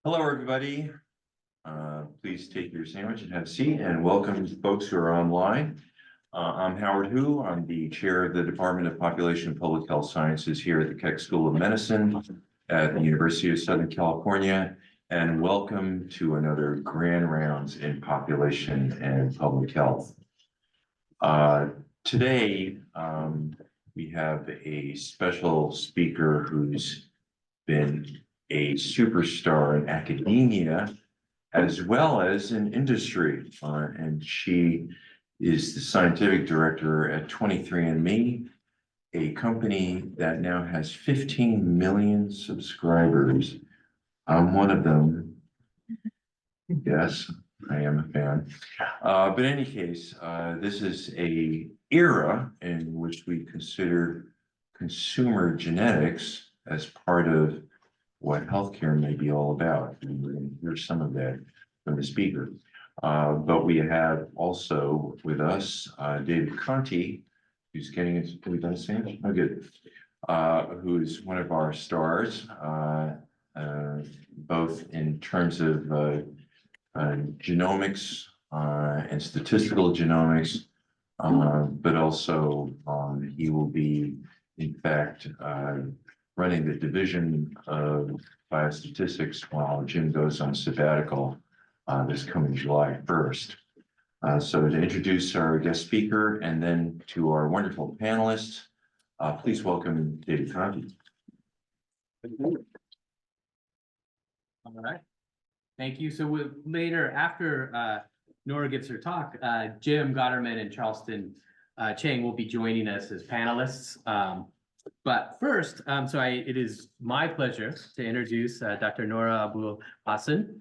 Hello, everybody. Please take your sandwich and have a seat, and welcome to folks who are online. I'm Howard Hu. I'm the chair of the Department of Population and Public Health Sciences here at the Keck School of Medicine at the University of Southern California, and welcome to another Grand Rounds in Population and Public Health. Today, we have a special speaker who's been a superstar in academia as well as in industry. And she is the scientific director at 23andMe, a company that now has 15 million subscribers. I'm one of them. Yes, I am a fan. But in any case, this is an era in which we consider consumer genetics as part of what healthcare may be all about. And we're going to hear some of that from the speaker. But we have also with us David Conti, who's getting into, can we done sandwich? Oh, good. Who's one of our stars, both in terms of genomics and statistical genomics, but also he will be, in fact, running the division of biostatistics while Jim goes on sabbatical this coming July 1st. So to introduce our guest speaker and then to our wonderful panelists, please welcome David Conti. All right. Thank you. So later, after Noura gives her talk, Jim Gotterman and Charleston Chang will be joining us as panelists. But first, it is my pleasure to introduce Dr. Noura Abul-Husn.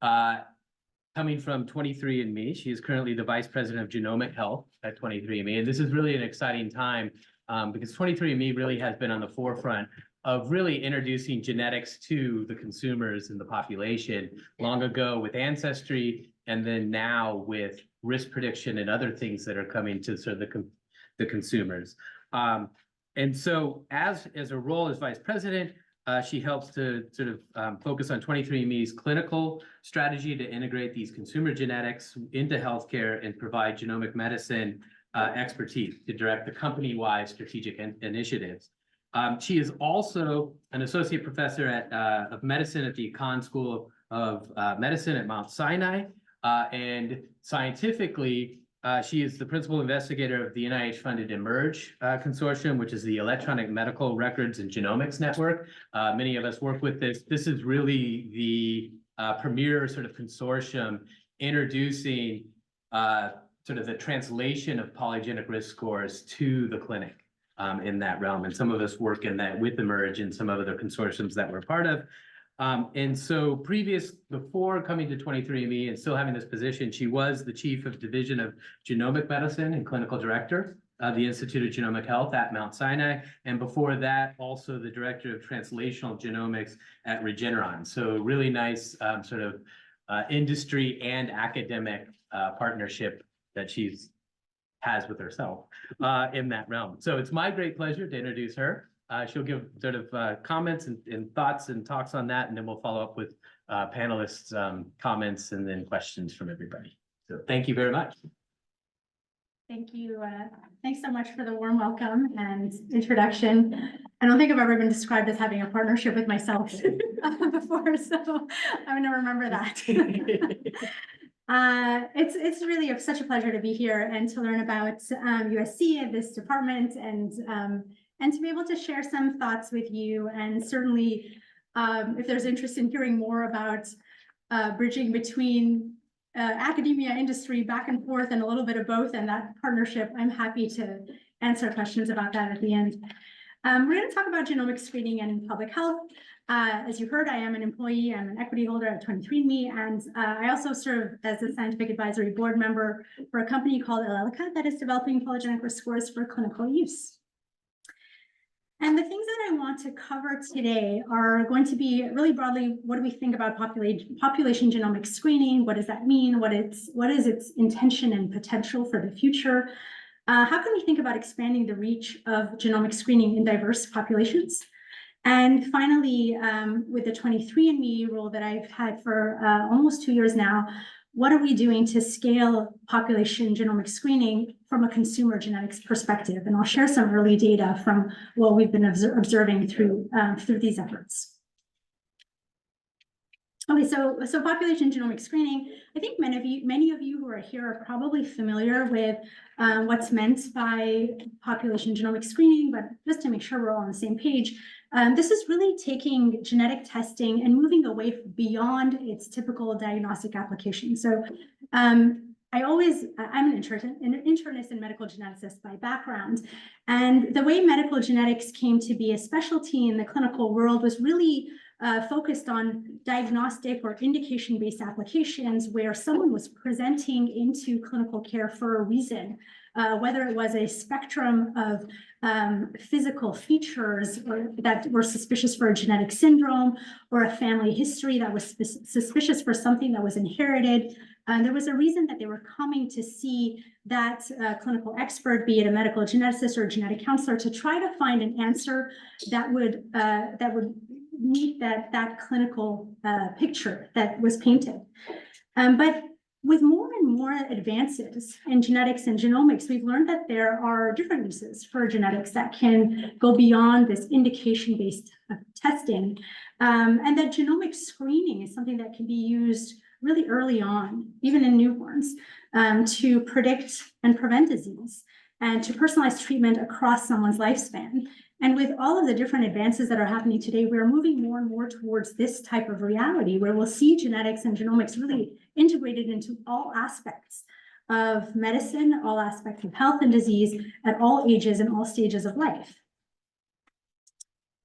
Coming from 23andMe, she is currently the Vice President of Genomic Health at 23andMe. And this is really an exciting time because 23andMe really has been on the forefront of really introducing genetics to the consumers and the population long ago with Ancestry, and then now with risk prediction and other things that are coming to sort of the consumers. And so as a role as vice president, she helps to sort of focus on 23andMe's clinical strategy to integrate these consumer genetics into healthcare and provide genomic medicine expertise to direct the company-wide strategic initiatives. She is also an associate professor of medicine at the Icahn School of Medicine at Mount Sinai. And scientifically, she is the principal investigator of the NIH-funded eMERGE consortium, which is the Electronic Medical Records and Genomics Network. Many of us work with this. This is really the premier sort of consortium introducing sort of the translation of polygenic risk scores to the clinic in that realm. And some of us work in that with eMERGE and some other consortiums that we're part of. And so before coming to 23andMe and still having this position, she was the chief of division of genomic medicine and clinical director of the Institute of Genomic Health at Mount Sinai. And before that, also the director of translational genetics at Regeneron. So really nice sort of industry and academic partnership that has with herself in that realm. So it's my great pleasure to introduce her. She'll give sort of comments and thoughts and talks on that, and then we'll follow up with panelists' comments and then questions from everybody. So thank you very much. Thank you. Thanks so much for the warm welcome and introduction. I don't think I've ever been described as having a partnership with myself before, so I'm gonna remember that. It's really such a pleasure to be here and to learn about USC and this department and to be able to share some thoughts with you. And certainly, if there's interest in hearing more about bridging between academia, industry, back and forth, and a little bit of both, and that partnership, I'm happy to answer questions about that at the end. We're going to talk about genomic screening and public health. As you heard, I am an employee. I'm an equity holder at 23andMe, and I also serve as a scientific advisory board member for a company called Icahn that is developing polygenic risk scores for clinical use. And the things that I want to cover today are going to be really broadly, what do we think about population genomic screening? What does that mean? What is its intention and potential for the future? How can we think about expanding the reach of genomic screening in diverse populations? And finally, with the 23andMe role that I've had for almost 2 years now, what are we doing to scale population genomic screening from a consumer genetics perspective? And I'll share some early data from what we've been observing through these efforts. Okay, so population genomic screening, I think many of you who are here are probably familiar with what's meant by population genomic screening, but just to make sure we're all on the same page, this is really taking genetic testing and moving away beyond its typical diagnostic application. So I'm an internist and medical geneticist by background, and the way medical genetics came to be a specialty in the clinical world was really focused on diagnostic or indication-based applications where someone was presenting into clinical care for a reason, whether it was a spectrum of physical features that were suspicious for a genetic syndrome, or a family history that was suspicious for something that was inherited. There was a reason that they were coming to see that clinical expert, be it a medical geneticist or a genetic counselor, to try to find an answer that would meet that clinical picture that was painted. But with more and more advances in genetics and genomics, we've learned that there are different uses for genetics that can go beyond this indication-based testing, and that genomic screening is something that can be used really early on, even in newborns, to predict and prevent disease and to personalize treatment across someone's lifespan. And with all of the different advances that are happening today, we're moving more and more towards this type of reality where we'll see genetics and genomics really integrated into all aspects of medicine, all aspects of health and disease at all ages and all stages of life.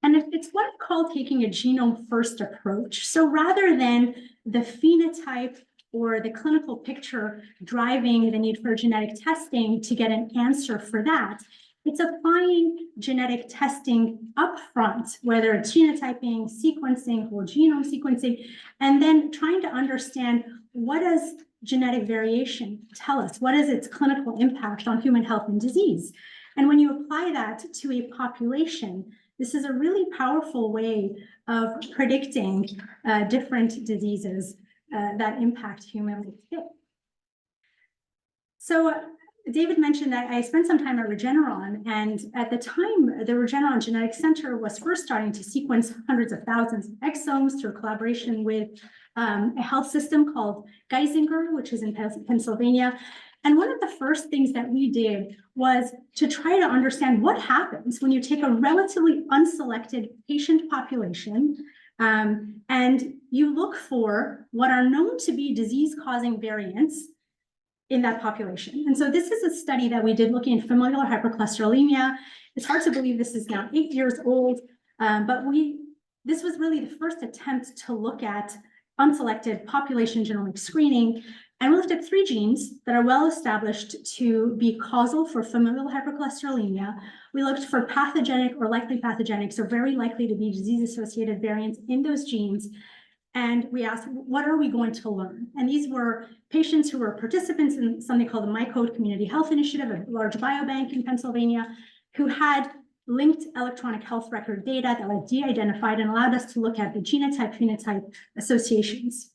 And it's what I call taking a genome-first approach. So rather than the phenotype or the clinical picture driving the need for genetic testing to get an answer for that, it's applying genetic testing upfront, whether it's genotyping, sequencing, whole genome sequencing, and then trying to understand what does genetic variation tell us? What is its clinical impact on human health and disease? And when you apply that to a population, this is a really powerful way of predicting different diseases that impact human life. So David mentioned that I spent some time at Regeneron, and at the time, the Regeneron Genetics Center was first starting to sequence hundreds of thousands of exomes through collaboration with a health system called Geisinger, which is in Pennsylvania. And one of the first things that we did was to try to understand what happens when you take a relatively unselected patient population and you look for what are known to be disease-causing variants in that population. And so this is a study that we did looking at familial hypercholesterolemia. It's hard to believe this is now 8 years old, but this was really the first attempt to look at unselected population genomic screening. And we looked at 3 genes that are well established to be causal for familial hypercholesterolemia. We looked for pathogenic or likely pathogenic, so very likely to be disease-associated variants in those genes. And we asked, what are we going to learn? And these were patients who were participants in something called the MyCode Community Health Initiative, a large biobank in Pennsylvania, who had linked electronic health record data that was de-identified and allowed us to look at the genotype-phenotype associations.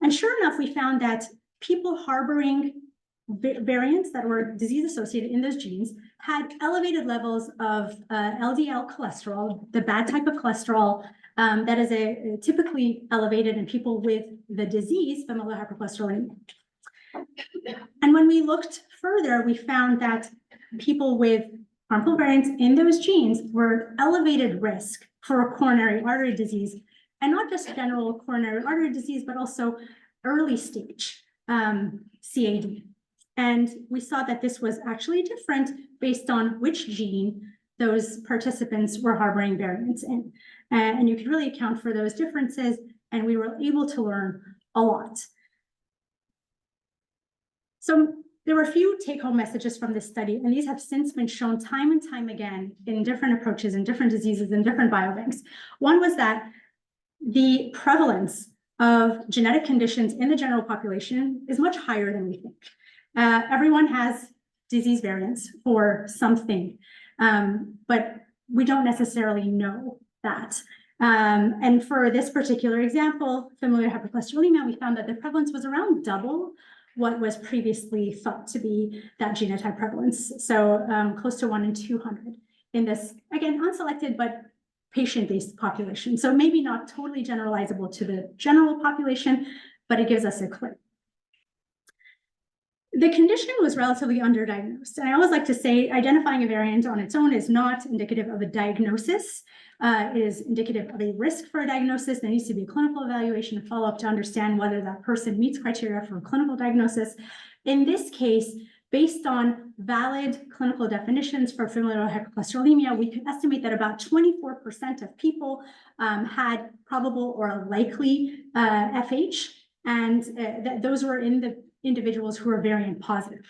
And sure enough, we found that people harboring variants that were disease-associated in those genes had elevated levels of LDL cholesterol, the bad type of cholesterol that is typically elevated in people with the disease, familial hypercholesterolemia. And when we looked further, we found that people with harmful variants in those genes were elevated risk for a coronary artery disease, and not just general coronary artery disease, but also early stage CAD. And we saw that this was actually different based on which gene those participants were harboring variants in. And you could really account for those differences, and we were able to learn a lot. So there were a few take-home messages from this study, and these have since been shown time and time again in different approaches, in different diseases, in different biobanks. One was that the prevalence of genetic conditions in the general population is much higher than we think. Everyone has disease variants for something, but we don't necessarily know that. And for this particular example, familial hypercholesterolemia, we found that the prevalence was around double what was previously thought to be that genotype prevalence. So close to 1 in 200 in this, again, unselected, but patient-based population. So maybe not totally generalizable to the general population, but it gives us a clue. The condition was relatively underdiagnosed. And I always like to say identifying a variant on its own is not indicative of a diagnosis. It is indicative of a risk for a diagnosis. There needs to be a clinical evaluation and follow-up to understand whether that person meets criteria for a clinical diagnosis. In this case, based on valid clinical definitions for familial hypercholesterolemia, we could estimate that about 24% of people had probable or likely FH, and those were in the individuals who are variant positive.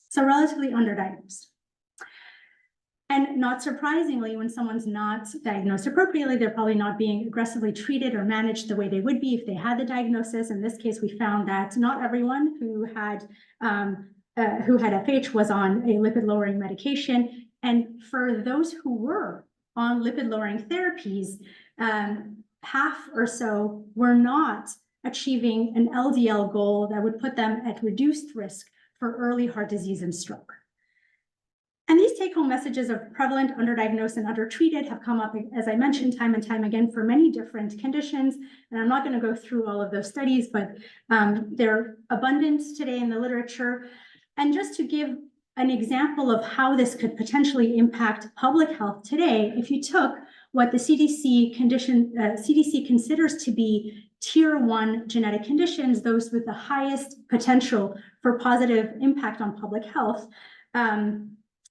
So relatively underdiagnosed. And not surprisingly, when someone's not diagnosed appropriately, they're probably not being aggressively treated or managed the way they would be if they had the diagnosis. In this case, we found that not everyone who had FH was on a lipid-lowering medication. And for those who were on lipid-lowering therapies, half or so were not achieving an LDL goal that would put them at reduced risk for early heart disease and stroke. And these take-home messages of prevalent, underdiagnosed, and undertreated have come up, as I mentioned, time and time again for many different conditions. And I'm not going to go through all of those studies, but they're abundant today in the literature. And just to give an example of how this could potentially impact public health today, if you took what the CDC considers to be tier 1 genetic conditions, those with the highest potential for positive impact on public health,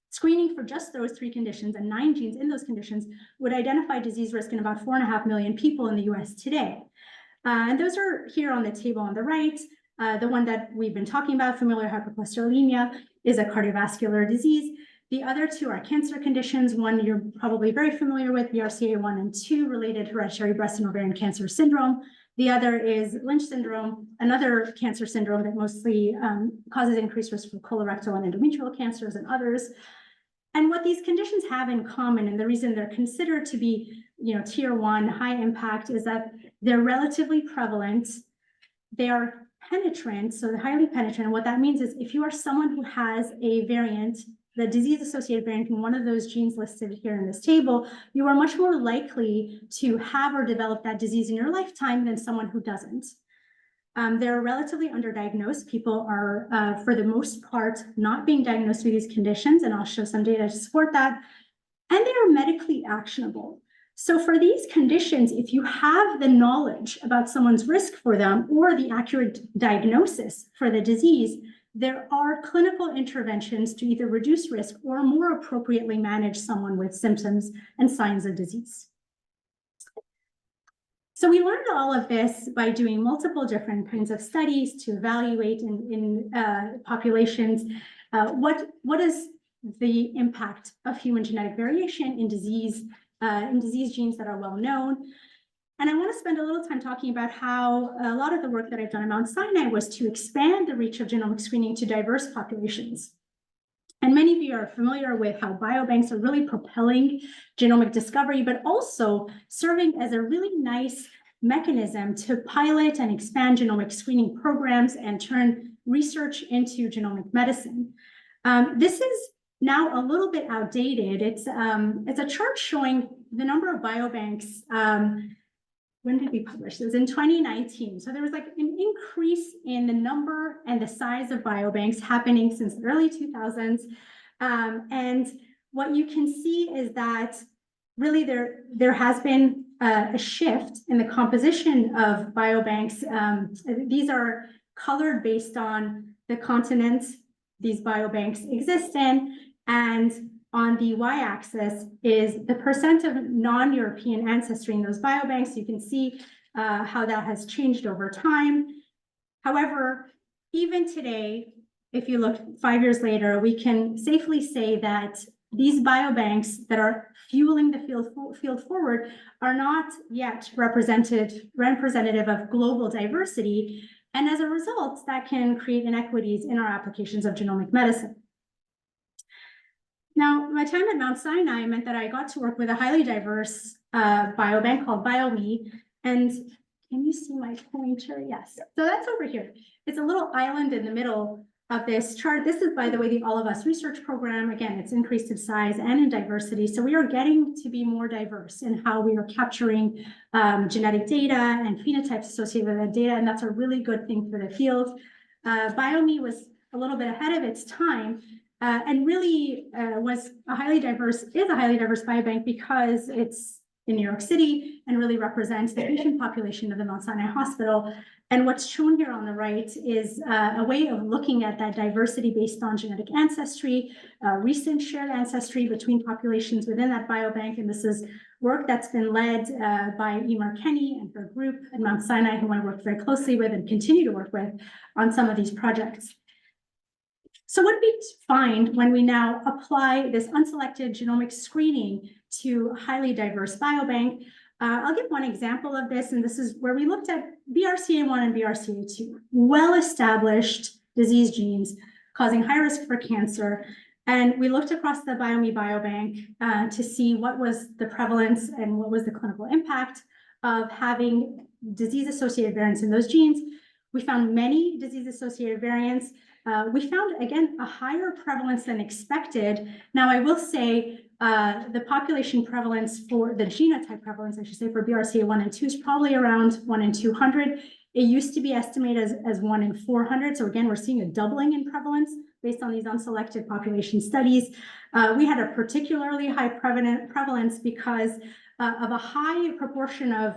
screening for just those 3 conditions and 9 genes in those conditions would identify disease risk in about 4.5 million people in the US today. And those are here on the table on the right. The one that we've been talking about, familial hypercholesterolemia, is a cardiovascular disease. The other 2 are cancer conditions. One you're probably very familiar with, BRCA1 and 2, related hereditary breast and ovarian cancer syndrome. The other is Lynch syndrome, another cancer syndrome that mostly causes increased risk for colorectal and endometrial cancers and others. And what these conditions have in common, and the reason they're considered to be, tier 1 high impact, is that they're relatively prevalent. They are penetrant, so they're highly penetrant. And what that means is if you are someone who has a variant, the disease-associated variant in one of those genes listed here in this table, you are much more likely to have or develop that disease in your lifetime than someone who doesn't. They're relatively underdiagnosed. People are, for the most part, not being diagnosed with these conditions, and I'll show some data to support that. And they are medically actionable. So for these conditions, if you have the knowledge about someone's risk for them or the accurate diagnosis for the disease, there are clinical interventions to either reduce risk or more appropriately manage someone with symptoms and signs of disease. So we learned all of this by doing multiple different kinds of studies to evaluate in populations what is the impact of human genetic variation in disease genes that are well known. And I want to spend a little time talking about how a lot of the work that I've done at Mount Sinai was to expand the reach of genomic screening to diverse populations. And many of you are familiar with how biobanks are really propelling genomic discovery, but also serving as a really nice mechanism to pilot and expand genomic screening programs and turn research into genomic medicine. This is now a little bit outdated. It's a chart showing the number of biobanks. When did we publish? It was in 2019. So there was like an increase in the number and the size of biobanks happening since the early 2000s. And what you can see is that really there has been a shift in the composition of biobanks. These are colored based on the continents these biobanks exist in, and on the y-axis is the percent of non-European ancestry in those biobanks. You can see how that has changed over time. However, even today, if you look 5 years later, we can safely say that these biobanks that are fueling the field forward are not yet representative of global diversity. And as a result, that can create inequities in our applications of genomic medicine. Now, my time at Mount Sinai meant that I got to work with a highly diverse biobank called BioMe. And can you see my pointer? Yes. So that's over here. It's a little island in the middle of this chart. This is, by the way, the All of Us research program. Again, it's increased in size and in diversity. So we are getting to be more diverse in how we are capturing genetic data and phenotypes associated with that data. And that's a really good thing for the field. BioMe was a little bit ahead of its time. And really is a highly diverse biobank because it's in New York City and really represents the patient population of the Mount Sinai Hospital. And what's shown here on the right is a way of looking at that diversity based on genetic ancestry, recent shared ancestry between populations within that biobank. And this is work that's been led by Emer Kenny and her group at Mount Sinai, whom I worked very closely with and continue to work with on some of these projects. So what do we find when we now apply this unselected genomic screening to a highly diverse biobank? I'll give one example of this, and this is where we looked at BRCA1 and BRCA2, well-established disease genes causing high risk for cancer. And we looked across the BioMe biobank to see what was the prevalence and what was the clinical impact of having disease-associated variants in those genes. We found many disease-associated variants. We found, again, a higher prevalence than expected. Now, I will say the population prevalence for the genotype prevalence, I should say, for BRCA1 and 2 is probably around 1 in 200. It used to be estimated as 1 in 400. So again, we're seeing a doubling in prevalence based on these unselected population studies. We had a particularly high prevalence because of a high proportion of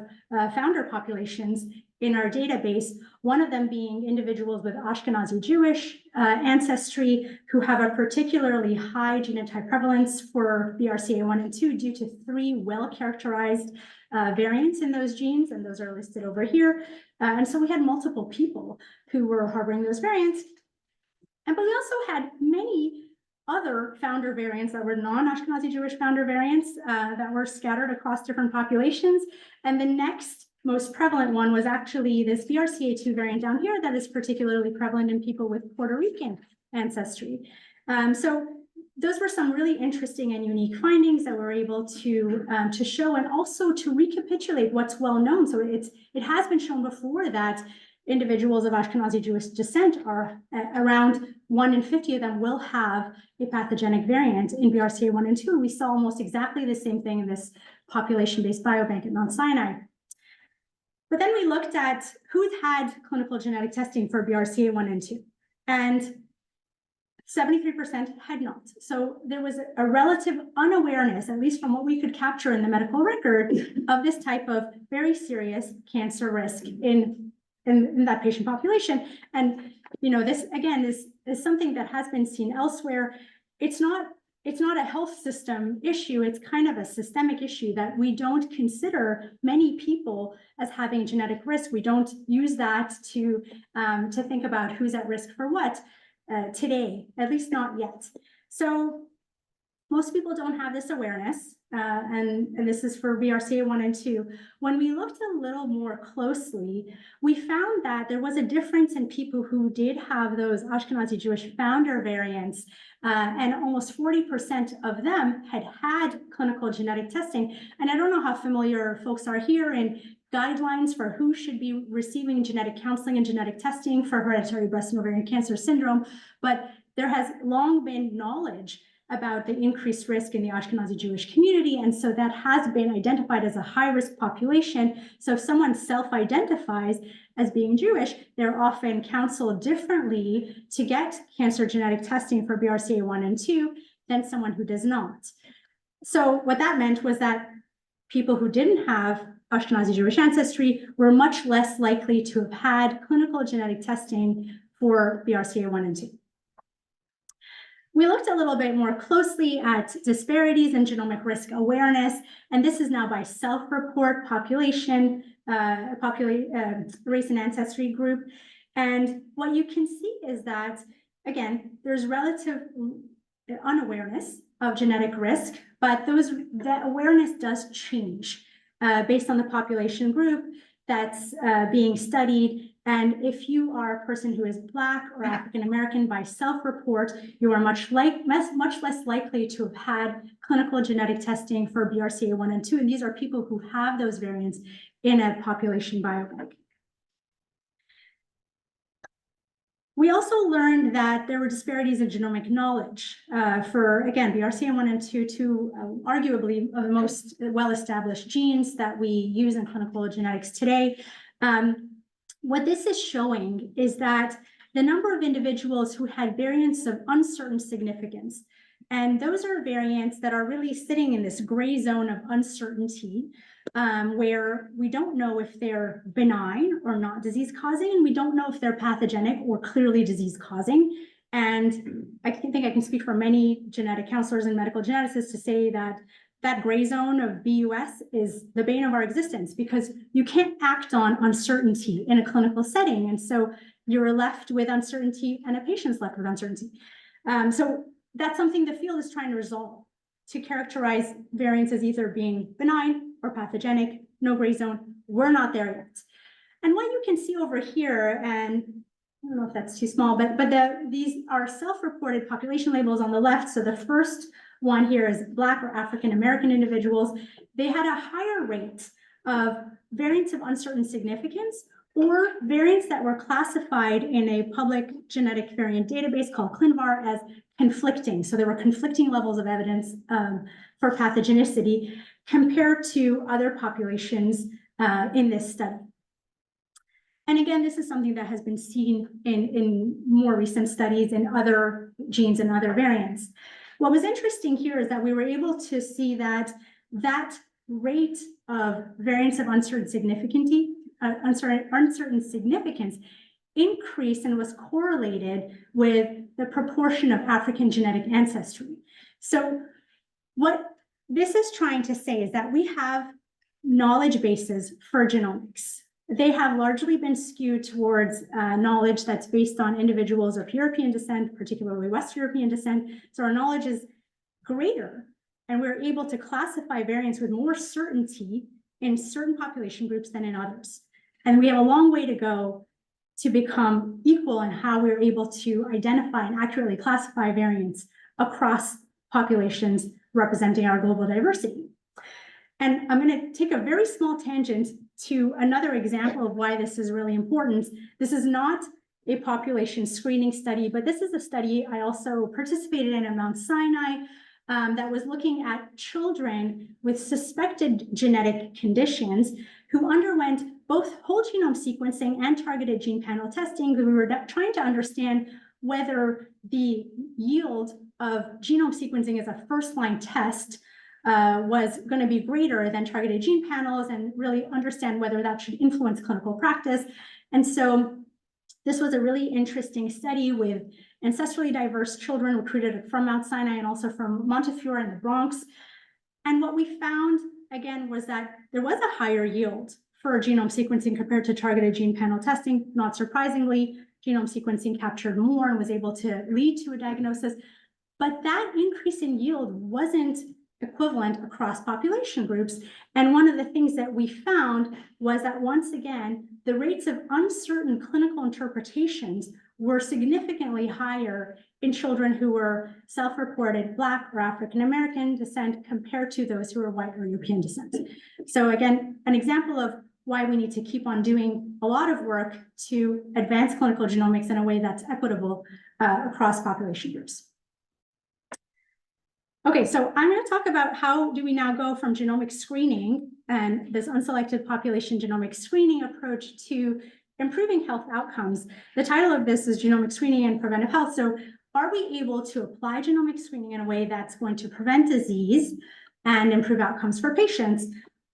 founder populations in our database, one of them being individuals with Ashkenazi Jewish ancestry who have a particularly high genotype prevalence for BRCA1 and 2 due to 3 well-characterized variants in those genes, and those are listed over here. And so we had multiple people who were harboring those variants. But we also had many other founder variants that were non-Ashkenazi Jewish founder variants that were scattered across different populations. And the next most prevalent one was actually this BRCA2 variant down here that is particularly prevalent in people with Puerto Rican ancestry. So those were some really interesting and unique findings that we're able to show and also to recapitulate what's well known. So it has been shown before that individuals of Ashkenazi Jewish descent are around 1 in 50 of them will have a pathogenic variant in BRCA1 and 2. We saw almost exactly the same thing in this population-based biobank at Mount Sinai. But then we looked at who's had clinical genetic testing for BRCA1 and 2, and 73% had not. So there was a relative unawareness, at least from what we could capture in the medical record, of this type of very serious cancer risk in that patient population. And this again is something that has been seen elsewhere. It's not a health system issue. It's kind of a systemic issue that we don't consider many people as having genetic risk. We don't use that to think about who's at risk for what today, at least not yet. So most people don't have this awareness, and this is for BRCA1 and 2. When we looked a little more closely, we found that there was a difference in people who did have those Ashkenazi Jewish founder variants, and almost 40% of them had clinical genetic testing. And I don't know how familiar folks are here in guidelines for who should be receiving genetic counseling and genetic testing for hereditary breast and ovarian cancer syndrome, but there has long been knowledge about the increased risk in the Ashkenazi Jewish community. And so that has been identified as a high-risk population. So if someone self-identifies as being Jewish, they're often counseled differently to get cancer genetic testing for BRCA1 and 2 than someone who does not. So what that meant was that people who didn't have Ashkenazi Jewish ancestry were much less likely to have had clinical genetic testing for BRCA1 and 2. We looked a little bit more closely at disparities in genomic risk awareness, and this is now by self-report population, race and ancestry group. And what you can see is that, again, there's relative unawareness of genetic risk, but that awareness does change based on the population group. that's being studied. And if you are a person who is Black or African American by self-report, you are much less likely to have had clinical genetic testing for BRCA1 and 2. And these are people who have those variants in a population biobank. We also learned that there were disparities in genomic knowledge for, again, BRCA1 and 2, arguably the most well-established genes that we use in clinical genetics today. What this is showing is that the number of individuals who had variants of uncertain significance, and those are variants that are really sitting in this gray zone of uncertainty, where we don't know if they're benign or not disease-causing, and we don't know if they're pathogenic or clearly disease-causing. And I think I can speak for many genetic counselors and medical geneticists to say that that gray zone of BUS is the bane of our existence, because you can't act on uncertainty in a clinical setting. And so you're left with uncertainty and a patient's left with uncertainty. So that's something the field is trying to resolve, to characterize variants as either being benign or pathogenic, no gray zone. We're not there yet. And what you can see over here, and I don't know if that's too small, but these are self-reported population labels on the left. So the first one here is Black or African American individuals. They had a higher rate of variants of uncertain significance, or variants that were classified in a public genetic variant database called ClinVar as conflicting. So there were conflicting levels of evidence for pathogenicity compared to other populations in this study. And again, this is something that has been seen in more recent studies in other genes and other variants. What was interesting here is that we were able to see that that rate of variants of uncertain significance increased and was correlated with the proportion of African genetic ancestry. So what this is trying to say is that we have knowledge bases for genomics. They have largely been skewed towards knowledge that's based on individuals of European descent, particularly West European descent. So our knowledge is greater, and we're able to classify variants with more certainty in certain population groups than in others. And we have a long way to go to become equal in how we're able to identify and accurately classify variants across populations representing our global diversity. And I'm going to take a very small tangent to another example of why this is really important. This is not a population screening study, but this is a study I also participated in at Mount Sinai that was looking at children with suspected genetic conditions who underwent both whole genome sequencing and targeted gene panel testing. We were trying to understand whether the yield of genome sequencing as a first-line test was going to be greater than targeted gene panels, and really understand whether that should influence clinical practice. And so this was a really interesting study with ancestrally diverse children recruited from Mount Sinai and also from Montefiore in the Bronx. And what we found, again, was that there was a higher yield for genome sequencing compared to targeted gene panel testing. Not surprisingly, genome sequencing captured more and was able to lead to a diagnosis. But that increase in yield wasn't equivalent across population groups. And one of the things that we found was that, once again, the rates of uncertain clinical interpretations were significantly higher in children who were self-reported Black or African American descent compared to those who were white or European descent. So again, an example of why we need to keep on doing a lot of work to advance clinical genomics in a way that's equitable across population groups. Okay, so I'm going to talk about how do we now go from genomic screening and this unselected population genomic screening approach to improving health outcomes. The title of this is Genomic Screening and Preventive Health. So are we able to apply genomic screening in a way that's going to prevent disease and improve outcomes for patients?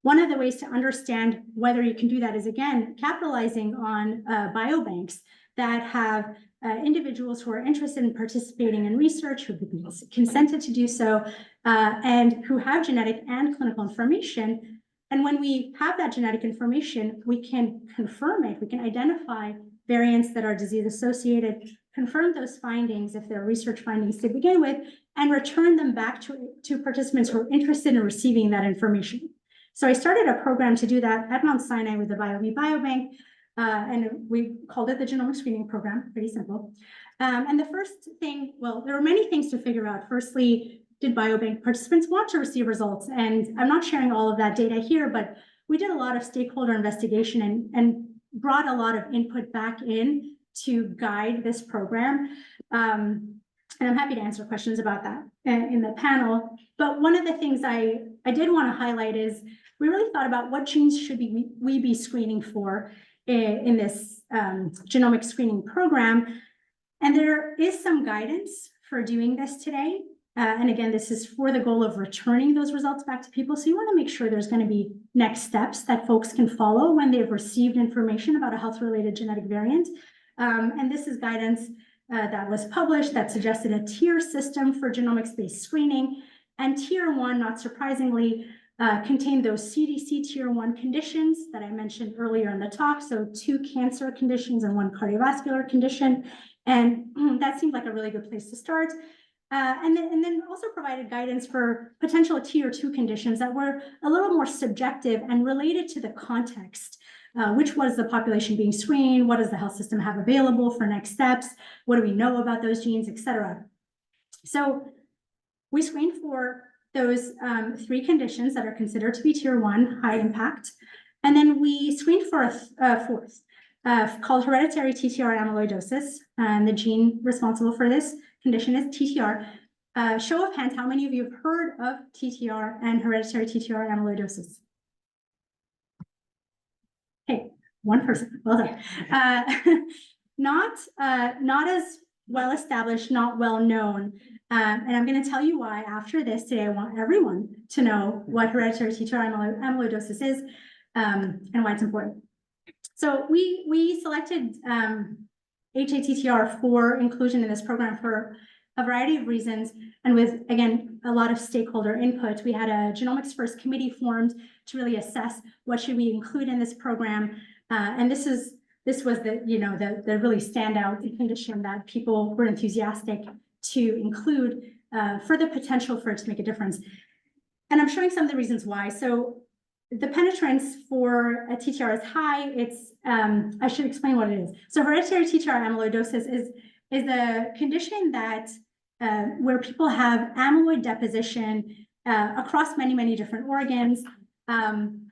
One of the ways to understand whether you can do that is, again, capitalizing on biobanks that have individuals who are interested in participating in research, who've been consented to do so, and who have genetic and clinical information. And when we have that genetic information, we can confirm it. We can identify variants that are disease associated, confirm those findings if they're research findings to begin with, and return them back to participants who are interested in receiving that information. So I started a program to do that at Mount Sinai with the BioV Biobank, and we called it the Genomic Screening Program, pretty simple. And the first thing, well, there were many things to figure out. Firstly, did biobank participants want to receive results? And I'm not sharing all of that data here, but we did a lot of stakeholder investigation and brought a lot of input back in to guide this program. And I'm happy to answer questions about that in the panel. But one of the things I did want to highlight is we really thought about what genes should we be screening for in this genomic screening program. And there is some guidance for doing this today. And again, this is for the goal of returning those results back to people. So you want to make sure there's going to be next steps that folks can follow when they've received information about a health-related genetic variant. And this is guidance that was published that suggested a tier system for genomics-based screening. And tier 1, not surprisingly, contained those CDC tier 1 conditions that I mentioned earlier in the talk. So 2 cancer conditions and 1 cardiovascular condition. And that seemed like a really good place to start. And then also provided guidance for potential tier 2 conditions that were a little more subjective and related to the context. Which was the population being screened? What does the health system have available for next steps? What do we know about those genes, et cetera? So we screened for those 3 conditions that are considered to be tier 1, high impact. And then we screened for a fourth called hereditary TTR amyloidosis. And the gene responsible for this condition is TTR. Show of hands, how many of you have heard of TTR and hereditary TTR amyloidosis? Okay, 1 person, well done. Not as well established, not well known. And I'm going to tell you why after this today. I want everyone to know what hereditary TTR amyloidosis is and why it's important. So we selected HATTR for inclusion in this program for a variety of reasons, and with, again, a lot of stakeholder input. We had a genomics first committee formed to really assess what should we include in this program. And this was the really standout condition that people were enthusiastic to include for the potential for it to make a difference. And I'm showing some of the reasons why. So the penetrance for a TTR is high. It's I should explain what it is. So hereditary TTR amyloidosis is a condition that where people have amyloid deposition across many different organs.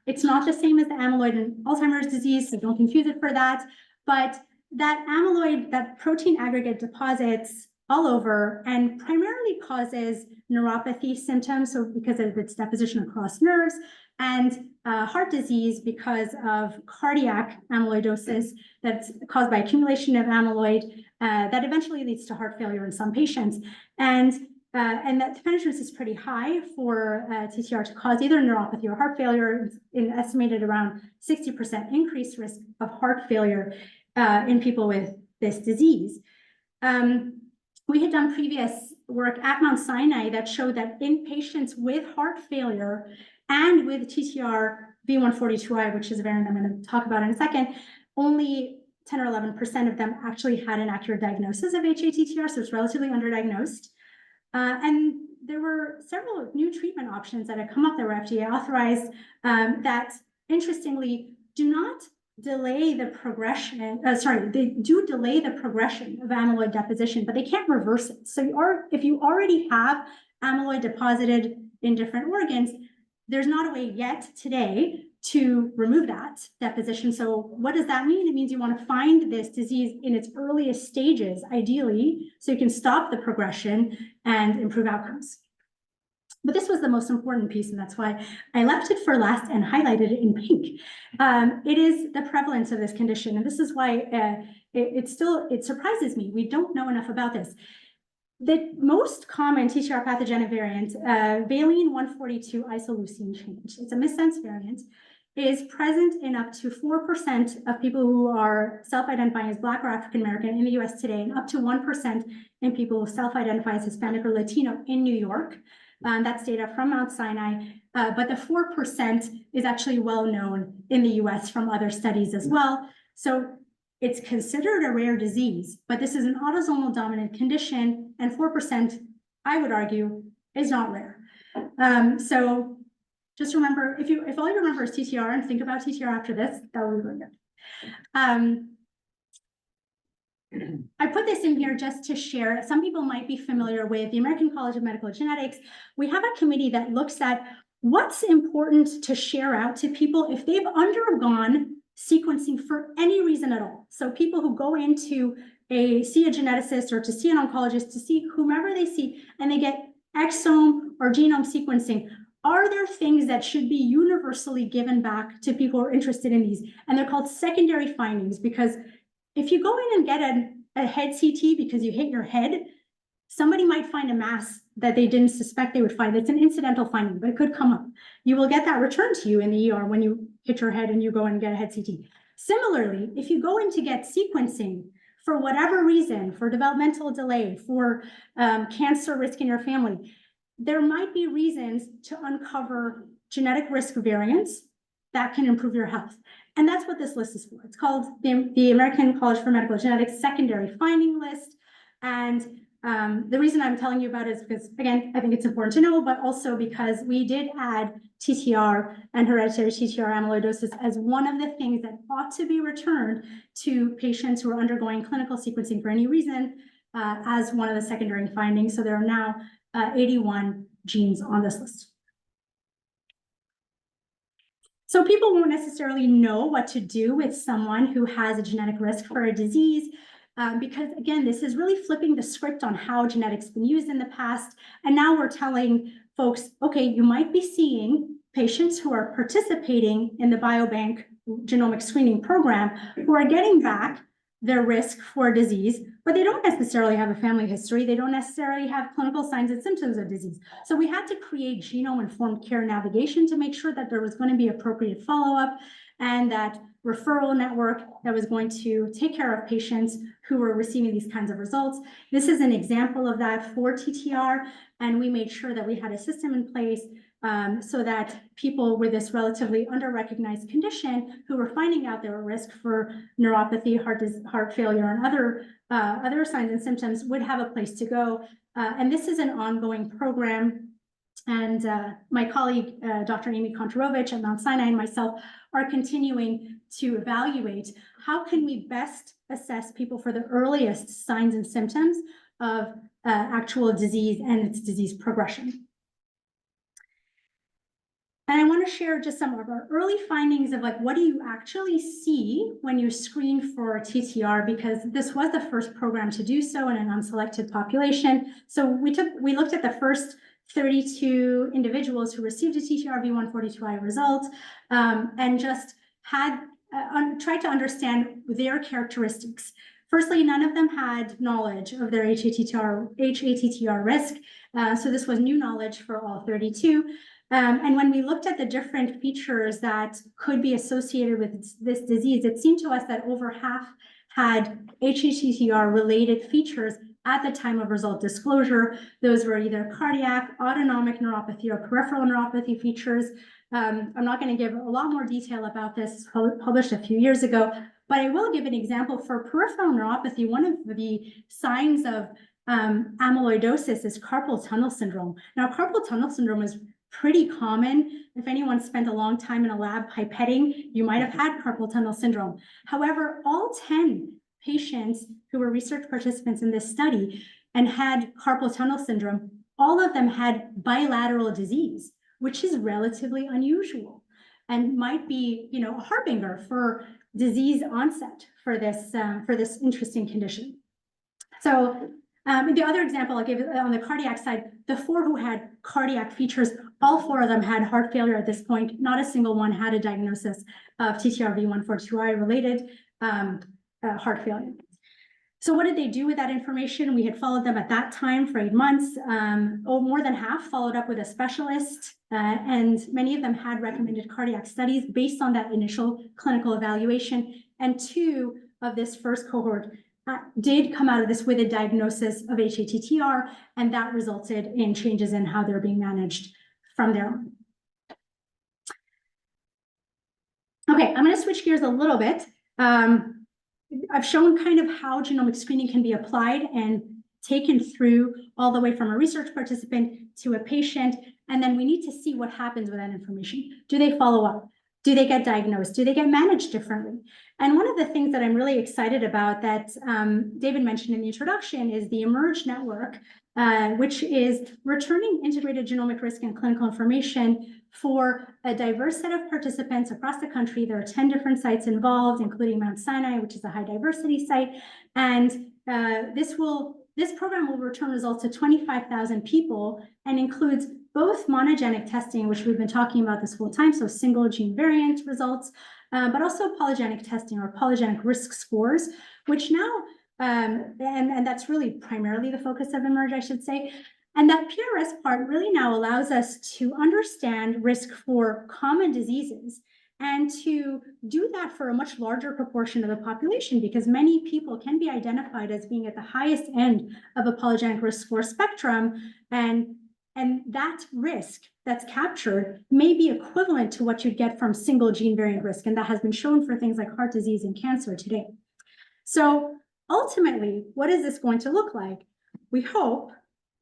It's not the same as the amyloid in Alzheimer's disease, so don't confuse it for that. But that amyloid, that protein aggregate deposits all over and primarily causes neuropathy symptoms, so because of its deposition across nerves, and heart disease because of cardiac amyloidosis that's caused by accumulation of amyloid that eventually leads to heart failure in some patients. And that the penetrance is pretty high for TTR to cause either neuropathy or heart failure, in estimated around 60% increased risk of heart failure in people with this disease. We had done previous work at Mount Sinai that showed that in patients with heart failure and with TTR V142I, which is a variant I'm going to talk about in a second, only 10 or 11% of them actually had an accurate diagnosis of HATTR, so it's relatively underdiagnosed. And there were several new treatment options that had come up that were FDA authorized that, interestingly, do not delay the progression. They do delay the progression of amyloid deposition, but they can't reverse it. So if you already have amyloid deposited in different organs, there's not a way yet today to remove that deposition. So what does that mean? It means you want to find this disease in its earliest stages, ideally, so you can stop the progression and improve outcomes. But this was the most important piece, and that's why I left it for last and highlighted it in pink. It is the prevalence of this condition, and this is why it surprises me. We don't know enough about this. The most common TTR pathogenic variant, valine 142 isoleucine change, it's a missense variant, is present in up to 4% of people who are self-identifying as Black or African American in the US today, and up to 1% in people who self-identify as Hispanic or Latino in New York. That's data from Mount Sinai, but the 4% is actually well known in the US from other studies as well. So it's considered a rare disease, but this is an autosomal dominant condition, and 4%, I would argue, is not rare. So just remember, if all you remember is TTR and think about TTR after this, that would be really good. I put this in here just to share. Some people might be familiar with the American College of Medical Genetics. We have a committee that looks at what's important to share out to people if they've undergone sequencing for any reason at all. So people who go in to see a geneticist or to see an oncologist, to see whomever they see, and they get exome or genome sequencing. Are there things that should be universally given back to people who are interested in these? And they're called secondary findings, because if you go in and get a head CT because you hit your head, somebody might find a mass that they didn't suspect they would find. It's an incidental finding, but it could come up. You will get that returned to you in the ER when you hit your head and you go and get a head CT. Similarly, if you go in to get sequencing for whatever reason, for developmental delay, for cancer risk in your family, there might be reasons to uncover genetic risk variants that can improve your health. And that's what this list is for. It's called the American College for Medical Genetics Secondary Finding List. And the reason I'm telling you about it is because, again, I think it's important to know, but also because we did add TTR and hereditary TTR amyloidosis as one of the things that ought to be returned to patients who are undergoing clinical sequencing for any reason as one of the secondary findings. So there are now 81 genes on this list. So people won't necessarily know what to do with someone who has a genetic risk for a disease, because again, this is really flipping the script on how genetics been used in the past. And now we're telling folks, okay, you might be seeing patients who are participating in the biobank genomic screening program who are getting back their risk for disease, but they don't necessarily have a family history. They don't necessarily have clinical signs and symptoms of disease. So we had to create genome-informed care navigation to make sure that there was going to be appropriate follow-up and that referral network that was going to take care of patients who were receiving these kinds of results. This is an example of that for TTR, and we made sure that we had a system in place so that people with this relatively under-recognized condition who were finding out they were at risk for neuropathy, heart failure, and other signs and symptoms would have a place to go. And this is an ongoing program. And my colleague, Dr. Amy Kontorovich at Mount Sinai, and myself are continuing to evaluate how can we best assess people for the earliest signs and symptoms of actual disease and its disease progression. And I want to share just some of our early findings of like, what do you actually see when you screen for TTR? Because this was the first program to do so in an unselected population. So we looked at the first 32 individuals who received a TTR V142I result and just had tried to understand their characteristics. Firstly, none of them had knowledge of their HATTR risk. So this was new knowledge for all 32. And when we looked at the different features that could be associated with this disease, it seemed to us that over half had HATTR-related features at the time of result disclosure. Those were either cardiac, autonomic neuropathy, or peripheral neuropathy features. I'm not going to give a lot more detail about this, published a few years ago, but I will give an example for peripheral neuropathy. One of the signs of amyloidosis is carpal tunnel syndrome. Now, carpal tunnel syndrome is pretty common. If anyone spent a long time in a lab pipetting, you might have had carpal tunnel syndrome. However, all 10 patients who were research participants in this study and had carpal tunnel syndrome, all of them had bilateral disease, which is relatively unusual and might be, a harbinger for disease onset for this interesting condition. So the other example I'll give on the cardiac side, the 4 who had cardiac features, all 4 of them had heart failure at this point. Not a single one had a diagnosis of TTR V142I related heart failure. So what did they do with that information? We had followed them at that time for 8 months. More than half followed up with a specialist, and many of them had recommended cardiac studies based on that initial clinical evaluation. And 2 of this first cohort did come out of this with a diagnosis of HATTR, and that resulted in changes in how they're being managed from there on. Okay, I'm going to switch gears a little bit. I've shown kind of how genomic screening can be applied and taken through all the way from a research participant to a patient. And then we need to see what happens with that information. Do they follow up? Do they get diagnosed? Do they get managed differently? And one of the things that I'm really excited about that David mentioned in the introduction is the eMERGE network, which is returning integrated genomic risk and clinical information for a diverse set of participants across the country. There are 10 different sites involved, including Mount Sinai, which is a high diversity site. And this program will return results to 25,000 people and includes both monogenic testing, which we've been talking about this whole time, so single gene variant results, but also polygenic testing or polygenic risk scores, which now, and that's really primarily the focus of eMERGE, I should say. And that PRS part really now allows us to understand risk for common diseases and to do that for a much larger proportion of the population, because many people can be identified as being at the highest end of a polygenic risk score spectrum, and that risk that's captured may be equivalent to what you'd get from single gene variant risk. And that has been shown for things like heart disease and cancer today. So ultimately, what is this going to look like? We hope,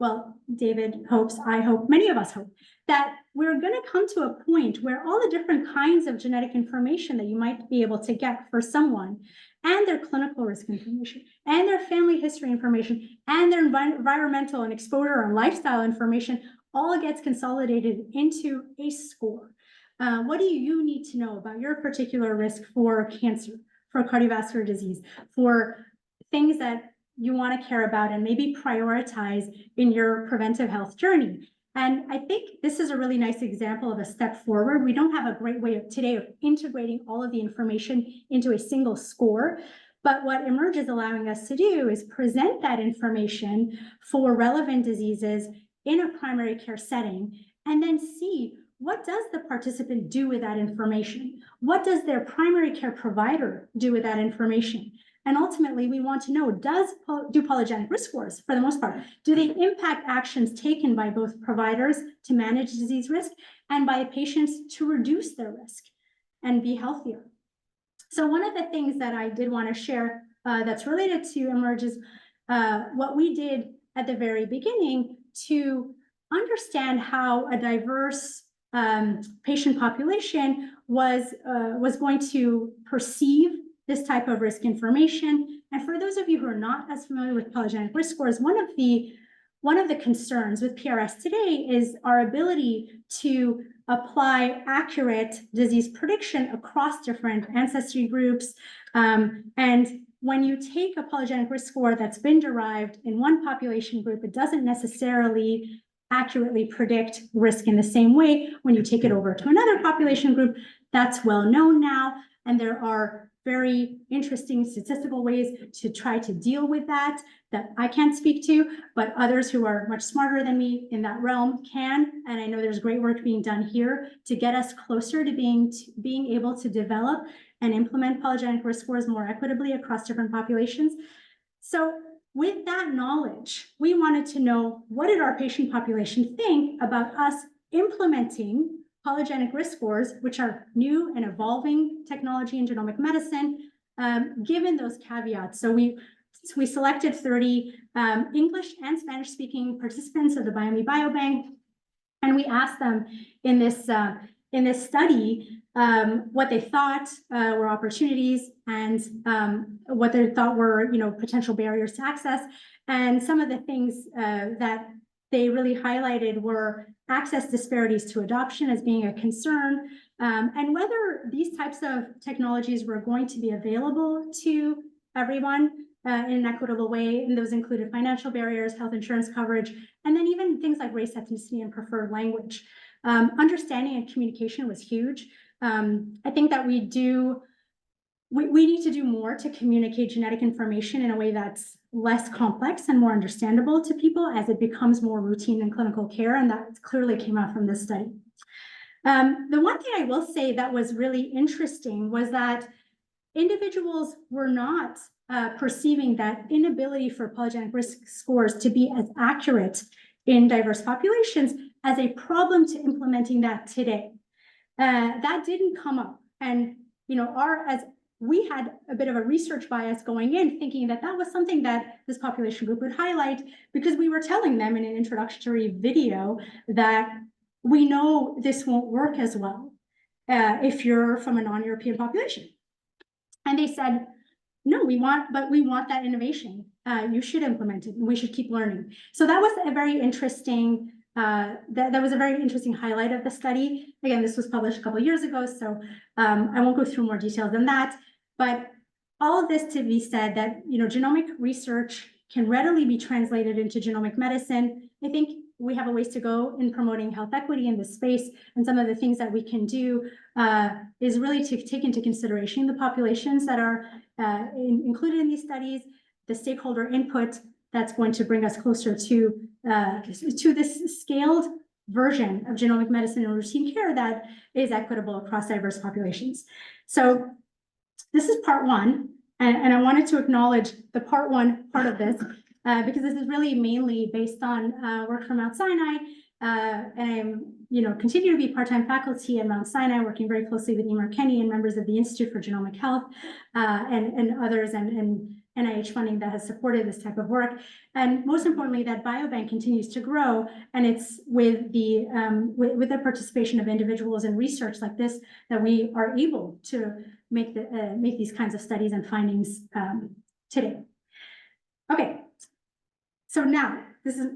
well, David hopes, I hope, many of us hope, that we're going to come to a point where all the different kinds of genetic information that you might be able to get for someone, and their clinical risk information, and their family history information, and their environmental and exposure and lifestyle information all gets consolidated into a score. What do you need to know about your particular risk for cancer, for cardiovascular disease, for things that you want to care about and maybe prioritize in your preventive health journey? And I think this is a really nice example of a step forward. We don't have a great way of today of integrating all of the information into a single score, but what eMERGE is allowing us to do is present that information for relevant diseases in a primary care setting, and then see what does the participant do with that information? What does their primary care provider do with that information? And ultimately, we want to know, do polygenic risk scores, for the most part, do they impact actions taken by both providers to manage disease risk and by patients to reduce their risk and be healthier? So one of the things that I did want to share that's related to eMERGE is what we did at the very beginning to understand how a diverse patient population was going to perceive this type of risk information. And for those of you who are not as familiar with polygenic risk scores, one of the concerns with PRS today is our ability to apply accurate disease prediction across different ancestry groups. And when you take a polygenic risk score that's been derived in one population group, it doesn't necessarily accurately predict risk in the same way when you take it over to another population group. That's well known now, and there are very interesting statistical ways to try to deal with that I can't speak to, but others who are much smarter than me in that realm can. And I know there's great work being done here to get us closer to being able to develop and implement polygenic risk scores more equitably across different populations. So with that knowledge, we wanted to know, what did our patient population think about us implementing polygenic risk scores, which are new and evolving technology in genomic medicine, given those caveats. So we selected 30 English and Spanish-speaking participants of the BioMe Biobank, and we asked them in this study what they thought were opportunities and what they thought were potential barriers to access. And some of the things that they really highlighted were access disparities to adoption as being a concern, and whether these types of technologies were going to be available to everyone in an equitable way. And those included financial barriers, health insurance coverage, and then even things like race, ethnicity, and preferred language. Understanding and communication was huge. I think that we need to do more to communicate genetic information in a way that's less complex and more understandable to people as it becomes more routine in clinical care, and that clearly came out from this study. The one thing I will say that was really interesting was that individuals were not perceiving that inability for polygenic risk scores to be as accurate in diverse populations as a problem to implementing that today. That didn't come up, and as we had a bit of a research bias going in, thinking that that was something that this population group would highlight, because we were telling them in an introductory video that we know this won't work as well if you're from a non-European population. And they said, no, we want that innovation. You should implement it, and we should keep learning. So that was a very interesting, that was a very interesting highlight of the study. Again, this was published a couple of years ago, so I won't go through more details than that. But all of this to be said that, genomic research can readily be translated into genomic medicine. I think we have a ways to go in promoting health equity in this space, and some of the things that we can do is really to take into consideration the populations that are included in these studies, the stakeholder input that's going to bring us closer to this scaled version of genomic medicine and routine care that is equitable across diverse populations. So this is part one, and I wanted to acknowledge the part of this because this is really mainly based on work from Mount Sinai, and I'm, continue to be part-time faculty at Mount Sinai, working very closely with Emer Kenny and members of the Institute for Genomic Health and others, and NIH funding that has supported this type of work. And most importantly, that biobank continues to grow, and it's with the participation of individuals in research like this that we are able to make these kinds of studies and findings today. Okay, so now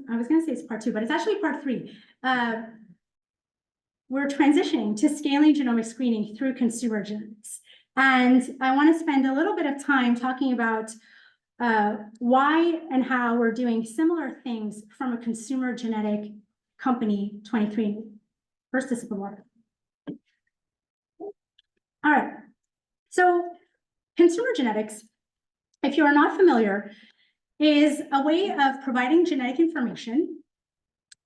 I was going to say it's part two, but it's actually part three. We're transitioning to scaling genomic screening through consumer genetics. And I want to spend a little bit of time talking about why and how we're doing similar things from a consumer genetic company, 23andMe. First, a sip of water. All right. So consumer genetics, if you are not familiar, is a way of providing genetic information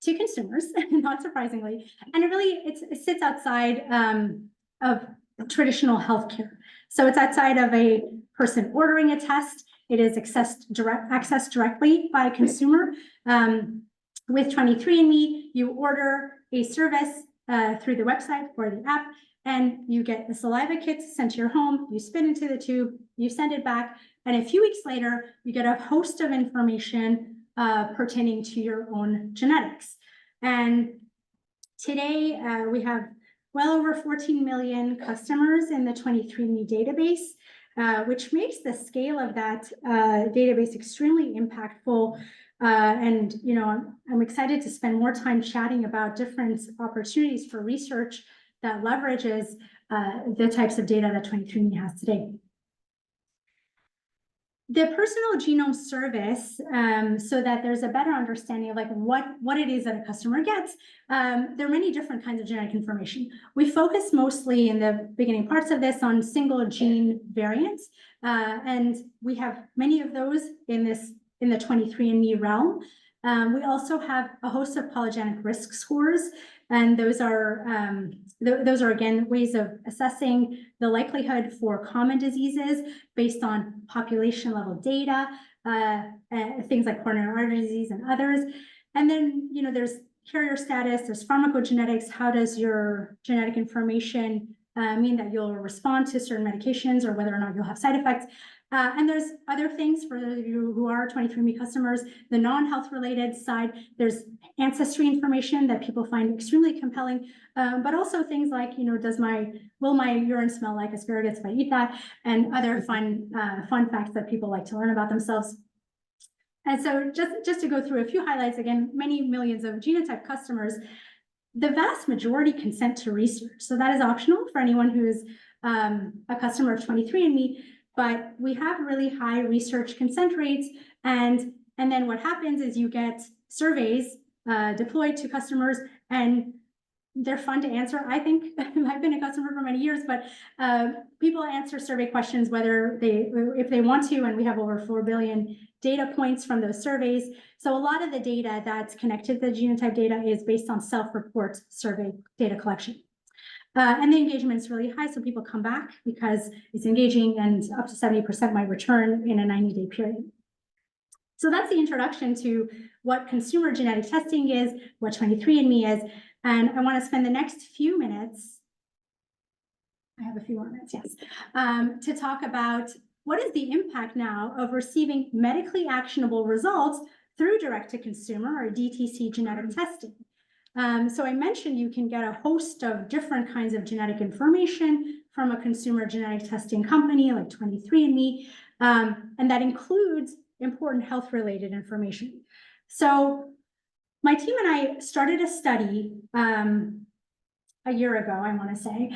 to consumers, not surprisingly, and it sits outside of traditional healthcare. So it's outside of a person ordering a test. It is accessed directly by a consumer. With 23andMe, you order a service through the website or the app, and you get the saliva kits sent to your home. You spit into the tube, you send it back, and a few weeks later, you get a host of information pertaining to your own genetics. And today, we have well over 14 million customers in the 23andMe database, which makes the scale of that database extremely impactful. And I'm excited to spend more time chatting about different opportunities for research that leverages the types of data that 23andMe has today. The personal genome service, so that there's a better understanding of what it is that a customer gets. There are many different kinds of genetic information. We focus mostly in the beginning parts of this on single gene variants, and we have many of those in the 23andMe realm. We also have a host of polygenic risk scores, and those are again ways of assessing the likelihood for common diseases based on population level data, things like coronary artery disease and others. And then there's carrier status, there's pharmacogenetics. How does your genetic information mean that you'll respond to certain medications or whether or not you'll have side effects? And there's other things for those of you who are 23andMe customers, the non-health related side. There's ancestry information that people find extremely compelling, but also things like, will my urine smell like asparagus if I eat that, and other fun facts that people like to learn about themselves. And so just to go through a few highlights, again, many millions of genotype customers, the vast majority consent to research. So that is optional for anyone who is a customer of 23andMe. But we have really high research consent rates, and then what happens is you get surveys deployed to customers, and they're fun to answer. I think I've been a customer for many years, but people answer survey questions if they want to, and we have over 4 billion data points from those surveys. So a lot of the data that's connected to the genotype data is based on self-report survey data collection. And the engagement is really high, so people come back because it's engaging, and up to 70% might return in a 90-day period. So that's the introduction to what consumer genetic testing is, what 23andMe is, and I want to spend the next few minutes, I have a few more minutes, yes, to talk about what is the impact now of receiving medically actionable results through direct-to-consumer or DTC genetic testing. So I mentioned you can get a host of different kinds of genetic information from a consumer genetic testing company like 23andMe, and that includes important health-related information. So my team and I started a study a year ago, I want to say,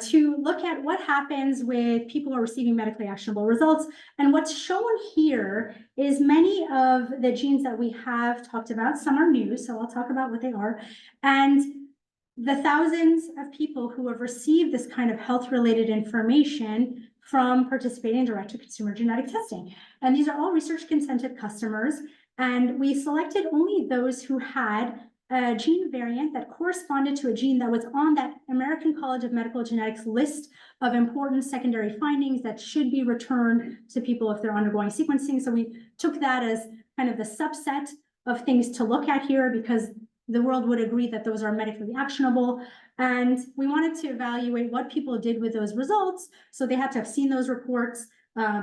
to look at what happens with people who are receiving medically actionable results. And what's shown here is many of the genes that we have talked about. Some are new, so I'll talk about what they are. And the thousands of people who have received this kind of health-related information from participating in direct-to-consumer genetic testing. And these are all research-consented customers. And we selected only those who had a gene variant that corresponded to a gene that was on that American College of Medical Genetics list of important secondary findings that should be returned to people if they're undergoing sequencing. So we took that as kind of the subset of things to look at here, because the world would agree that those are medically actionable. And we wanted to evaluate what people did with those results. So they had to have seen those reports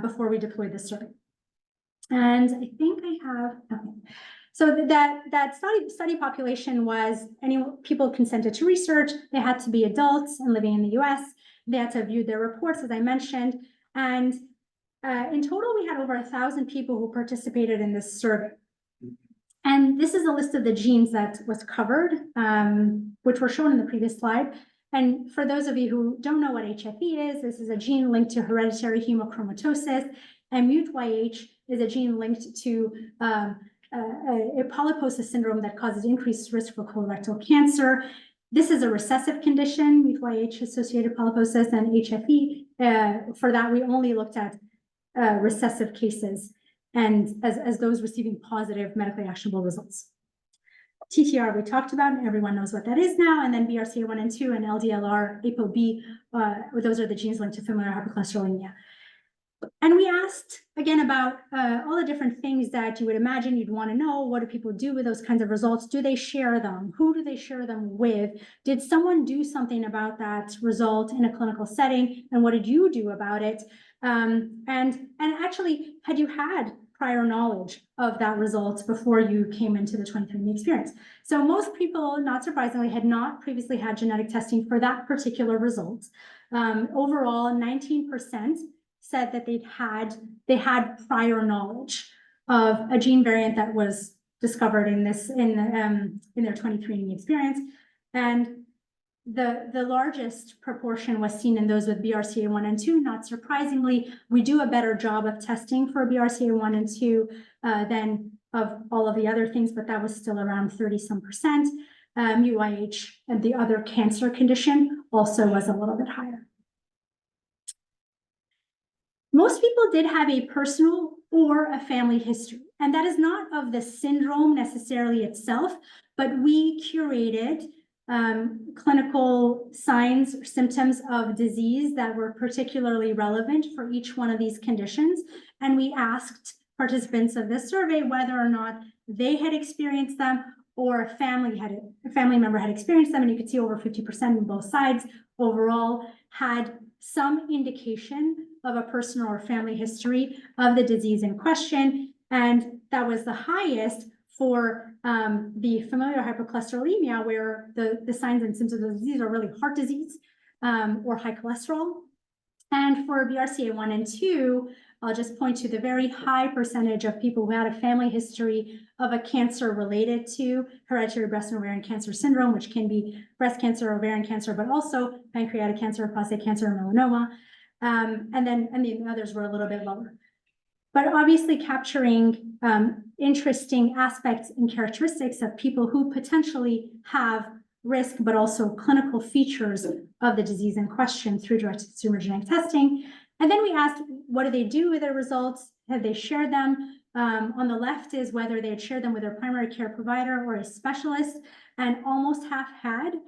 before we deployed the survey. And I think I have, okay. So that study population was any people consented to research. They had to be adults and living in the US. They had to have viewed their reports, as I mentioned. And in total, we had over 1,000 people who participated in this survey. And this is a list of the genes that was covered, which were shown in the previous slide. And for those of you who don't know what HFE is, this is a gene linked to hereditary hemochromatosis, and MUT-YH is a gene linked to a polyposis syndrome that causes increased risk for colorectal cancer. This is a recessive condition, MUT-YH associated polyposis, and HFE. For that, we only looked at recessive cases and as those receiving positive medically actionable results. TTR we talked about, and everyone knows what that is now, and then BRCA1 and 2 and LDLR, ApoB, those are the genes linked to familial hypercholesterolemia. And we asked again about all the different things that you would imagine you'd want to know. What do people do with those kinds of results? Do they share them? Who do they share them with? Did someone do something about that result in a clinical setting? And what did you do about it? And actually, had you had prior knowledge of that result before you came into the 23andMe experience? So most people, not surprisingly, had not previously had genetic testing for that particular result. Overall, 19% said that they had prior knowledge of a gene variant that was discovered in their 23andMe experience. And the largest proportion was seen in those with BRCA1 and 2. Not surprisingly, we do a better job of testing for BRCA1 and 2 than of all of the other things, but that was still around 30-some%. MUT-YH and the other cancer condition also was a little bit higher. Most people did have a personal or a family history, and that is not of the syndrome necessarily itself, but we curated clinical signs or symptoms of disease that were particularly relevant for each one of these conditions. And we asked participants of this survey whether or not they had experienced them or a family member had experienced them. And you could see over 50% on both sides overall had some indication of a personal or family history of the disease in question. And that was the highest for the familial hypercholesterolemia, where the signs and symptoms of the disease are really heart disease or high cholesterol. And for BRCA1 and 2, I'll just point to the very high percentage of people who had a family history of a cancer related to hereditary breast and ovarian cancer syndrome, which can be breast cancer, ovarian cancer, but also pancreatic cancer, prostate cancer, and melanoma. And the others were a little bit lower. But obviously capturing interesting aspects and characteristics of people who potentially have risk, but also clinical features of the disease in question through direct-to-consumer genetic testing. And then we asked, what do they do with their results? Have they shared them? On the left is whether they had shared them with their primary care provider or a specialist, and almost half had.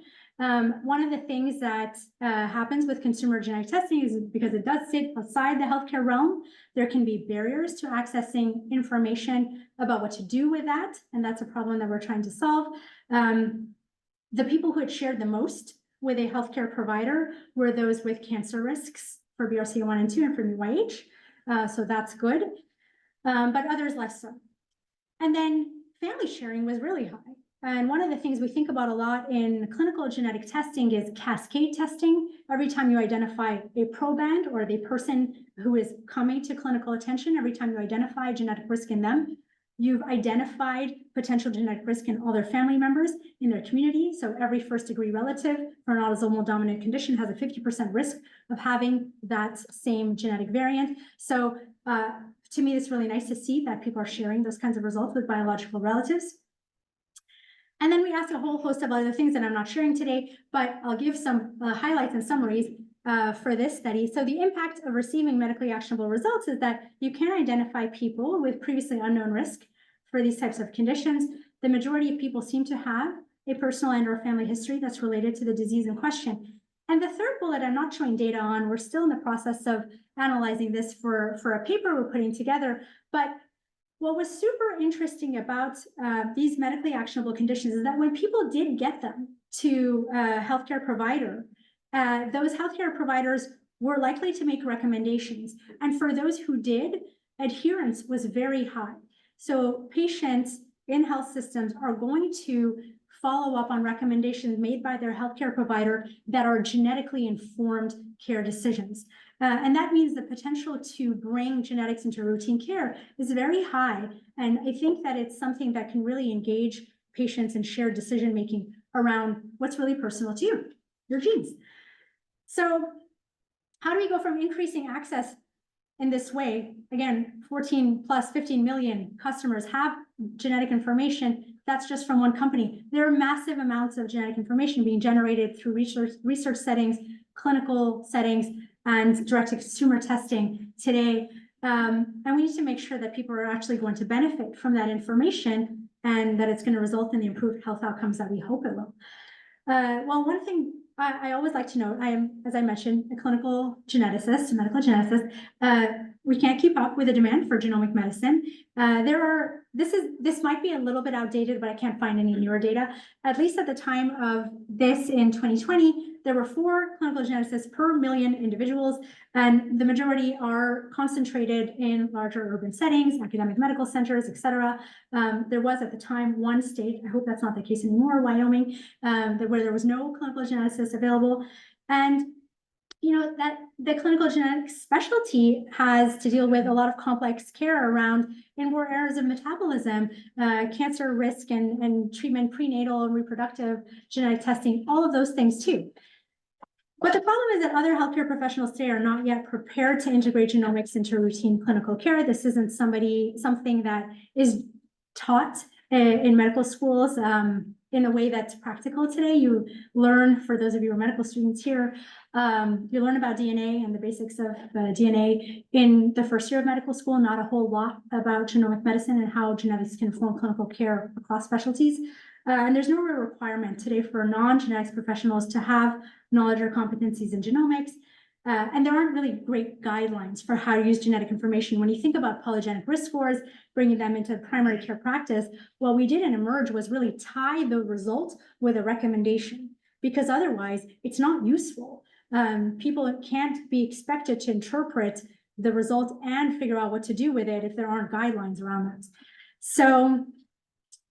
One of the things that happens with consumer genetic testing is because it does sit outside the healthcare realm, there can be barriers to accessing information about what to do with that. And that's a problem that we're trying to solve. The people who had shared the most with a healthcare provider were those with cancer risks for BRCA1 and 2 and for MUT-YH. So that's good, but others less so. And then family sharing was really high. And one of the things we think about a lot in clinical genetic testing is cascade testing. Every time you identify a proband or the person who is coming to clinical attention, every time you identify genetic risk in them, you've identified potential genetic risk in all their family members in their community. So every first-degree relative for an autosomal dominant condition has a 50% risk of having that same genetic variant. So to me, it's really nice to see that people are sharing those kinds of results with biological relatives. And then we asked a whole host of other things that I'm not sharing today, but I'll give some highlights and summaries for this study. So the impact of receiving medically actionable results is that you can identify people with previously unknown risk for these types of conditions. The majority of people seem to have a personal and or family history that's related to the disease in question. And the third bullet I'm not showing data on, we're still in the process of analyzing this for a paper we're putting together, but what was super interesting about these medically actionable conditions is that when people did get them to a healthcare provider, those healthcare providers were likely to make recommendations. And for those who did, adherence was very high. So patients in health systems are going to follow up on recommendations made by their healthcare provider that are genetically informed care decisions. And that means the potential to bring genetics into routine care is very high. And I think that it's something that can really engage patients in shared decision-making around what's really personal to you, your genes. So how do we go from increasing access in this way? Again, 14 plus 15 million customers have genetic information. That's just from one company. There are massive amounts of genetic information being generated through research settings, clinical settings, and direct-to-consumer testing today. And we need to make sure that people are actually going to benefit from that information and that it's going to result in the improved health outcomes that we hope it will. Well, one thing I always like to note, I am, as I mentioned, a clinical geneticist, a medical geneticist. We can't keep up with the demand for genomic medicine. This might be a little bit outdated, but I can't find any newer data. At least at the time of this in 2020, there were 4 clinical geneticists per million individuals, and the majority are concentrated in larger urban settings, academic medical centers, et cetera. There was at the time one state, I hope that's not the case anymore, Wyoming, where there was no clinical geneticist available. And you know, that the clinical genetics specialty has to deal with a lot of complex care around inborn errors of metabolism, cancer risk and treatment, prenatal and reproductive genetic testing, all of those things too. But the problem is that other healthcare professionals today are not yet prepared to integrate genomics into routine clinical care. This isn't something that is taught in medical schools in a way that's practical today. You learn, for those of you who are medical students here, you learn about DNA and the basics of DNA in the first year of medical school, not a whole lot about genomic medicine and how genetics can inform clinical care across specialties. And there's no real requirement today for non-genetics professionals to have knowledge or competencies in genomics. And there aren't really great guidelines for how to use genetic information. When you think about polygenic risk scores, bringing them into primary care practice, what we did in eMERGE was really tie the result with a recommendation, because otherwise it's not useful. People can't be expected to interpret the result and figure out what to do with it if there aren't guidelines around that. So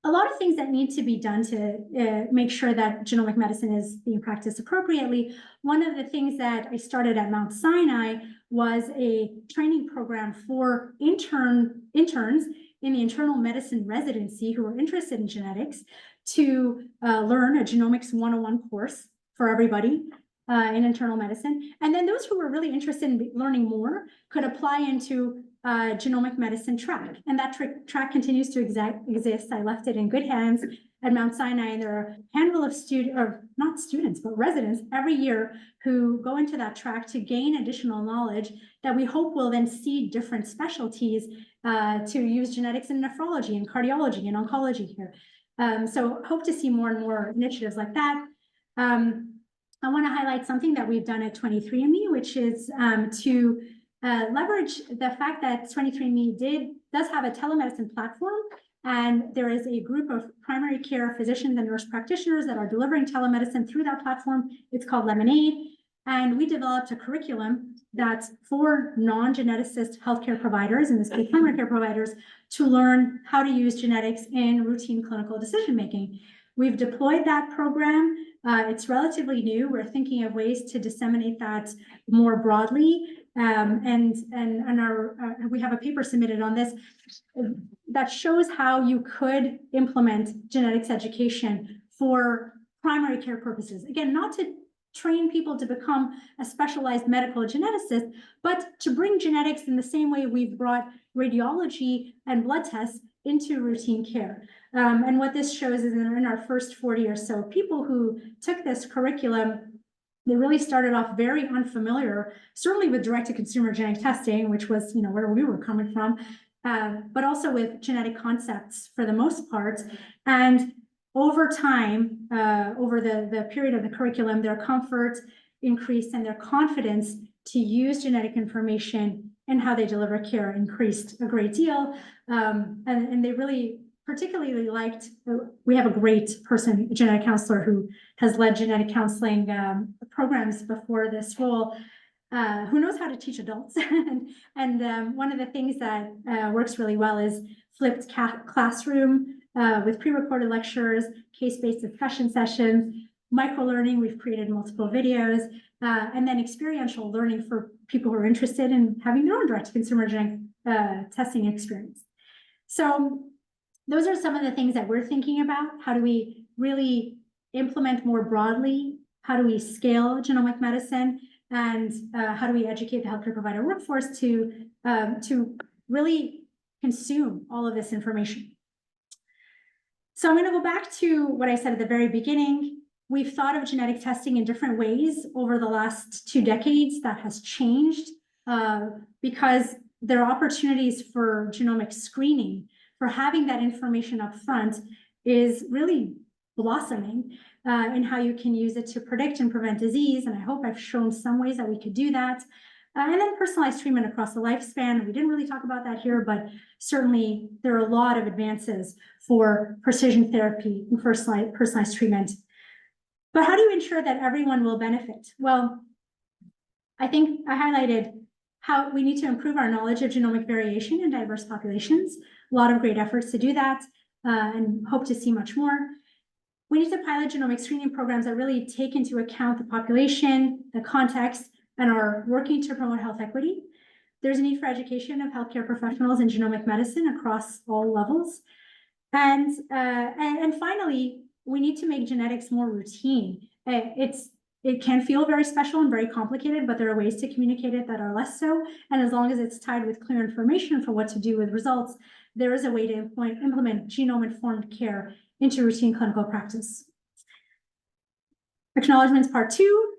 a lot of things that need to be done to make sure that genomic medicine is being practiced appropriately. One of the things that I started at Mount Sinai was a training program for interns in the internal medicine residency who are interested in genetics to learn a genomics 101 course for everybody in internal medicine. And then those who were really interested in learning more could apply into genomic medicine track, and that track continues to exist. I left it in good hands at Mount Sinai, and there are a handful of residents every year who go into that track to gain additional knowledge that we hope will then seed different specialties to use genetics in nephrology and cardiology and oncology here. So hope to see more and more initiatives like that. I want to highlight something that we've done at 23andMe, which is to leverage the fact that 23andMe does have a telemedicine platform, and there is a group of primary care physicians and nurse practitioners that are delivering telemedicine through that platform. It's called Lemonade, and we developed a curriculum that's for non-geneticist healthcare providers, in this case primary care providers, to learn how to use genetics in routine clinical decision making. We've deployed that program. It's relatively new. We're thinking of ways to disseminate that more broadly. We have a paper submitted on this that shows how you could implement genetics education for primary care purposes. Again, not to train people to become a specialized medical geneticist, but to bring genetics in the same way we've brought radiology and blood tests into routine care. And what this shows is in our first 40 or so people who took this curriculum, they really started off very unfamiliar, certainly with direct-to-consumer genetic testing, which was, where we were coming from, but also with genetic concepts for the most part. And over time, over the period of the curriculum, their comfort increased and their confidence to use genetic information and how they deliver care increased a great deal. And they really particularly liked, we have a great person, a genetic counselor who has led genetic counseling programs before this role, who knows how to teach adults. and one of the things that works really well is flipped classroom with pre-recorded lectures, case-based discussion sessions, micro-learning. We've created multiple videos, and then experiential learning for people who are interested in having their own direct-to-consumer genetic testing experience. So those are some of the things that we're thinking about. How do we really implement more broadly? How do we scale genomic medicine? And how do we educate the healthcare provider workforce to really consume all of this information? So I'm going to go back to what I said at the very beginning. We've thought of genetic testing in different ways over the last 2 decades. That has changed because there are opportunities for genomic screening, for having that information up front is really blossoming in how you can use it to predict and prevent disease. And I hope I've shown some ways that we could do that. And then personalized treatment across the lifespan. We didn't really talk about that here, but certainly there are a lot of advances for precision therapy and personalized treatment. But how do you ensure that everyone will benefit? Well, I think I highlighted how we need to improve our knowledge of genomic variation in diverse populations. A lot of great efforts to do that, and hope to see much more. We need to pilot genomic screening programs that really take into account the population, the context, and are working to promote health equity. There's a need for education of healthcare professionals in genomic medicine across all levels. And finally, we need to make genetics more routine. It can feel very special and very complicated, but there are ways to communicate it that are less so. And as long as it's tied with clear information for what to do with results, there is a way to implement genome-informed care into routine clinical practice. Acknowledgements part 2.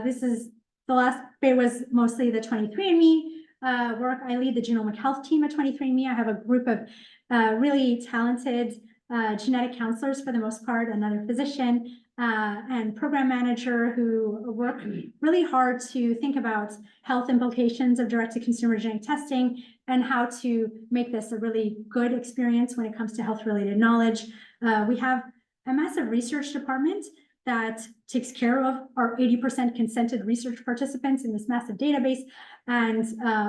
This is the last bit was mostly the 23andMe work. I lead the Genomic Health team at 23andMe. I have a group of really talented genetic counselors for the most part, another physician, and program manager who work really hard to think about health implications of direct-to-consumer genetic testing and how to make this a really good experience when it comes to health-related knowledge. We have a massive research department that takes care of our 80% consented research participants in this massive database and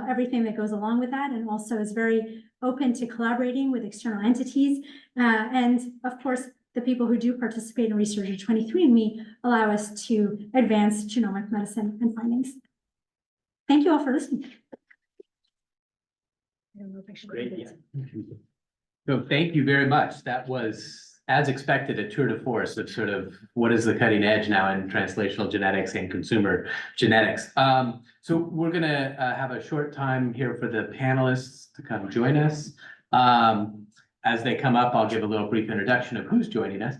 everything that goes along with that, and also is very open to collaborating with external entities. And of course, the people who do participate in research at 23andMe allow us to advance genomic medicine and findings. Thank you all for listening. I don't know if I should Great, do yeah. this. So thank you very much. That was, as expected, a tour de force of sort of what is the cutting edge now in translational genetics and consumer genetics. So we're gonna have a short time here for the panelists to come join us. As they come up, I'll give a little brief introduction of who's joining us.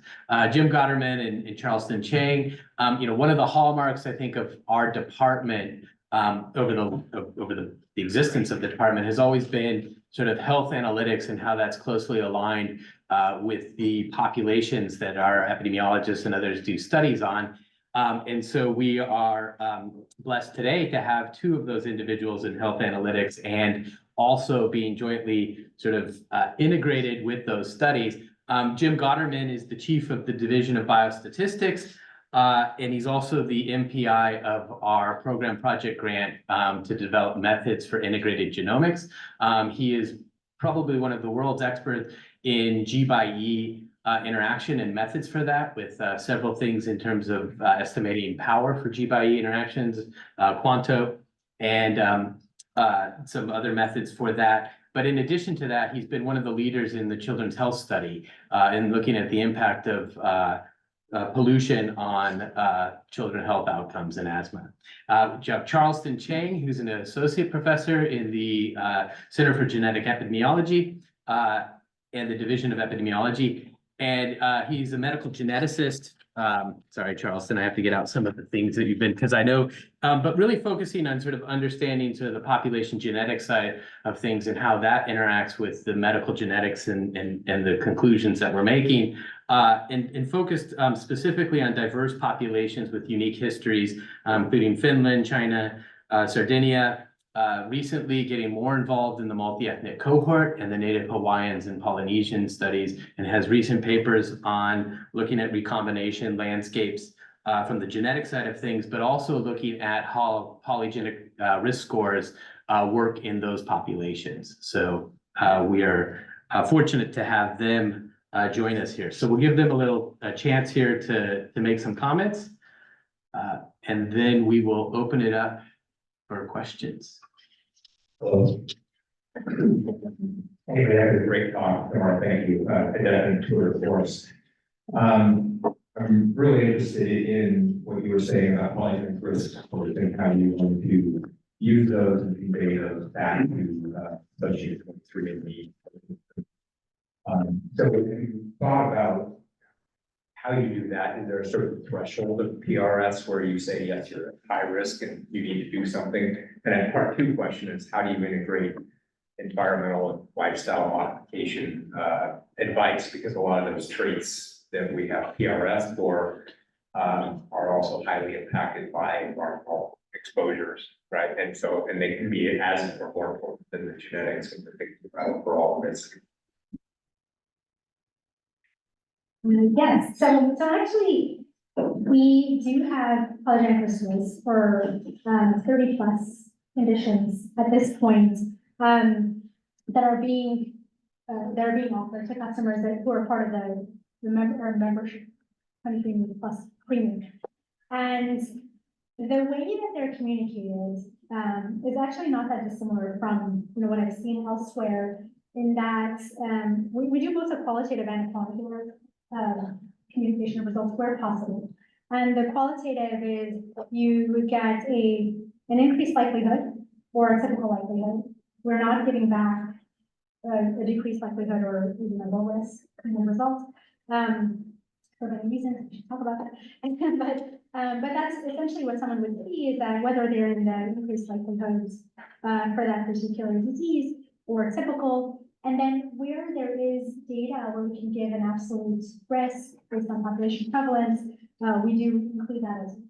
Jim Gotterman and Charleston Chang. One of the hallmarks, I think, of our department over the existence of the department has always been sort of health analytics and how that's closely aligned with the populations that our epidemiologists and others do studies on. And so we are blessed today to have 2 of those individuals in health analytics and also being jointly sort of integrated with those studies. Jim Gotterman is the chief of the Division of Biostatistics, and he's also the MPI of our program project grant to develop methods for integrated genomics. He is probably one of the world's experts in G by E interaction and methods for that with several things in terms of estimating power for G by E interactions, Quanto, and some other methods for that. But in addition to that, he's been one of the leaders in the children's health study in looking at the impact of pollution on children's health outcomes and asthma. You have Charleston Chang, who's an associate professor in the Center for Genetic Epidemiology and the Division of Epidemiology. And he's a medical geneticist. Sorry, Charleston, I have to get out some of the things that you've been, because I know, but really focusing on sort of understanding sort of the population genetic side of things and how that interacts with the medical genetics and the conclusions that we're making. And focused specifically on diverse populations with unique histories, including Finland, China, Sardinia, recently getting more involved in the multi-ethnic cohort and the Native Hawaiians and Polynesian studies, and has recent papers on looking at recombination landscapes from the genetic side of things, but also looking at how polygenic risk scores work in those populations. So we are fortunate to have them join us here. So we'll give them a chance here to make some comments, and then we will open it up for questions. Hello. Hey, that was a great talk, Noura. Thank you. Definitely tour for us. I'm really interested in what you were saying about polygenic risk scores and how you want to use those and convey those back to associated with 3andMe. So have you thought about how you do that? Is there a sort of threshold of PRS where you say, yes, you're at high risk and you need to do something? And then part two question is, how do you integrate environmental and lifestyle modification advice? Because a lot of those traits that we have PRS for are also highly impacted by environmental exposures, right? And so, and they can be as or more important than the genetics and the things about overall risk. Yes, so actually, we do have polygenic risk scores for 30 plus conditions at this point that are being offered to customers who are part of the membership 23 plus premium. And the way that they're communicated is actually not that dissimilar from what I've seen elsewhere, in that we do both a qualitative and a quantitative communication of results where possible. And the qualitative is you would get an increased likelihood or a typical likelihood. We're not giving back a decreased likelihood or even a low risk result. For many reasons, we should talk about that. But that's essentially what someone would see, is that whether they're in the increased likelihoods for that particular disease or typical. And then where there is data where we can give an absolute risk based on population prevalence, we do include that as well.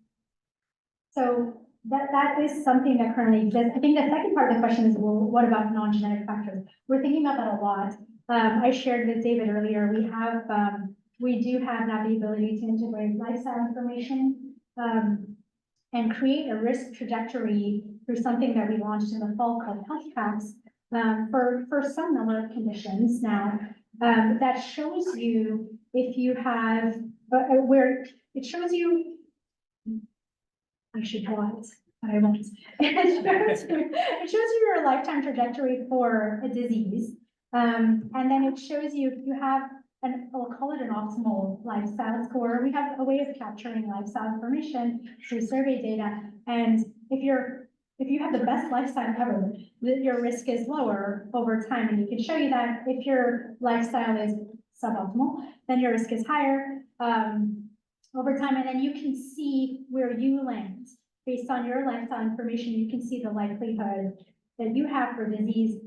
So that is something that currently exists. I think the second part of the question is, well, what about non-genetic factors? We're thinking about that a lot. I shared with David earlier, we do have now the ability to integrate lifestyle information and create a risk trajectory through something that we launched in the fall called Health Tracks. For some number of conditions now, that shows you if you have, where it shows you, I should draw it, but I won't. It shows you your lifetime trajectory for a disease. And then it shows you if you have we'll call it an optimal lifestyle score. We have a way of capturing lifestyle information through survey data. And if you have the best lifestyle ever, your risk is lower over time. And you can show you that if your lifestyle is suboptimal, then your risk is higher over time. And then you can see where you land based on your lifestyle information. You can see the likelihood that you have for disease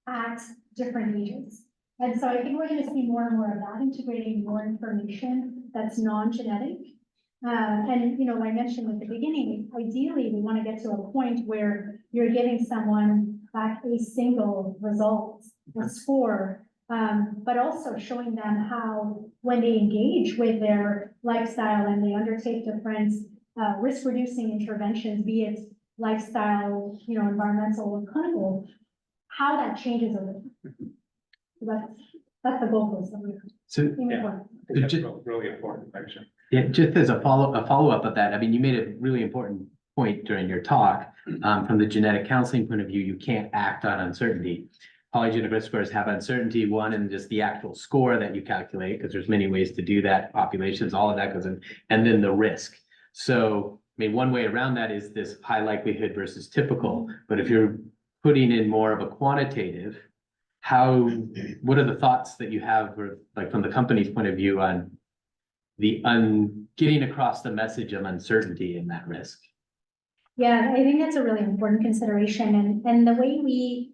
at different ages. And so I think we're going to see more and more of that, integrating more information that's non-genetic. And I mentioned at the beginning, ideally, we want to get to a point where you're giving someone back a single result, a score, but also showing them how, when they engage with their lifestyle and they undertake different risk-reducing interventions, be it lifestyle, environmental or clinical, how that changes over time. That's the goalpost. So, I think that's a really important section. yeah, just as a follow-up of that, I mean, you made a really important point during your talk. From the genetic counseling point of view, you can't act on uncertainty. Polygenic risk scores have uncertainty, one, in just the actual score that you calculate, because there's many ways to do that, populations, all of that goes in, and then the risk. So, I mean, one way around that is this high likelihood versus typical, but if you're putting in more of a quantitative, what are the thoughts that you have, or like from the company's point of view on getting across the message of uncertainty in that risk? Yeah, I think that's a really important consideration, and the way we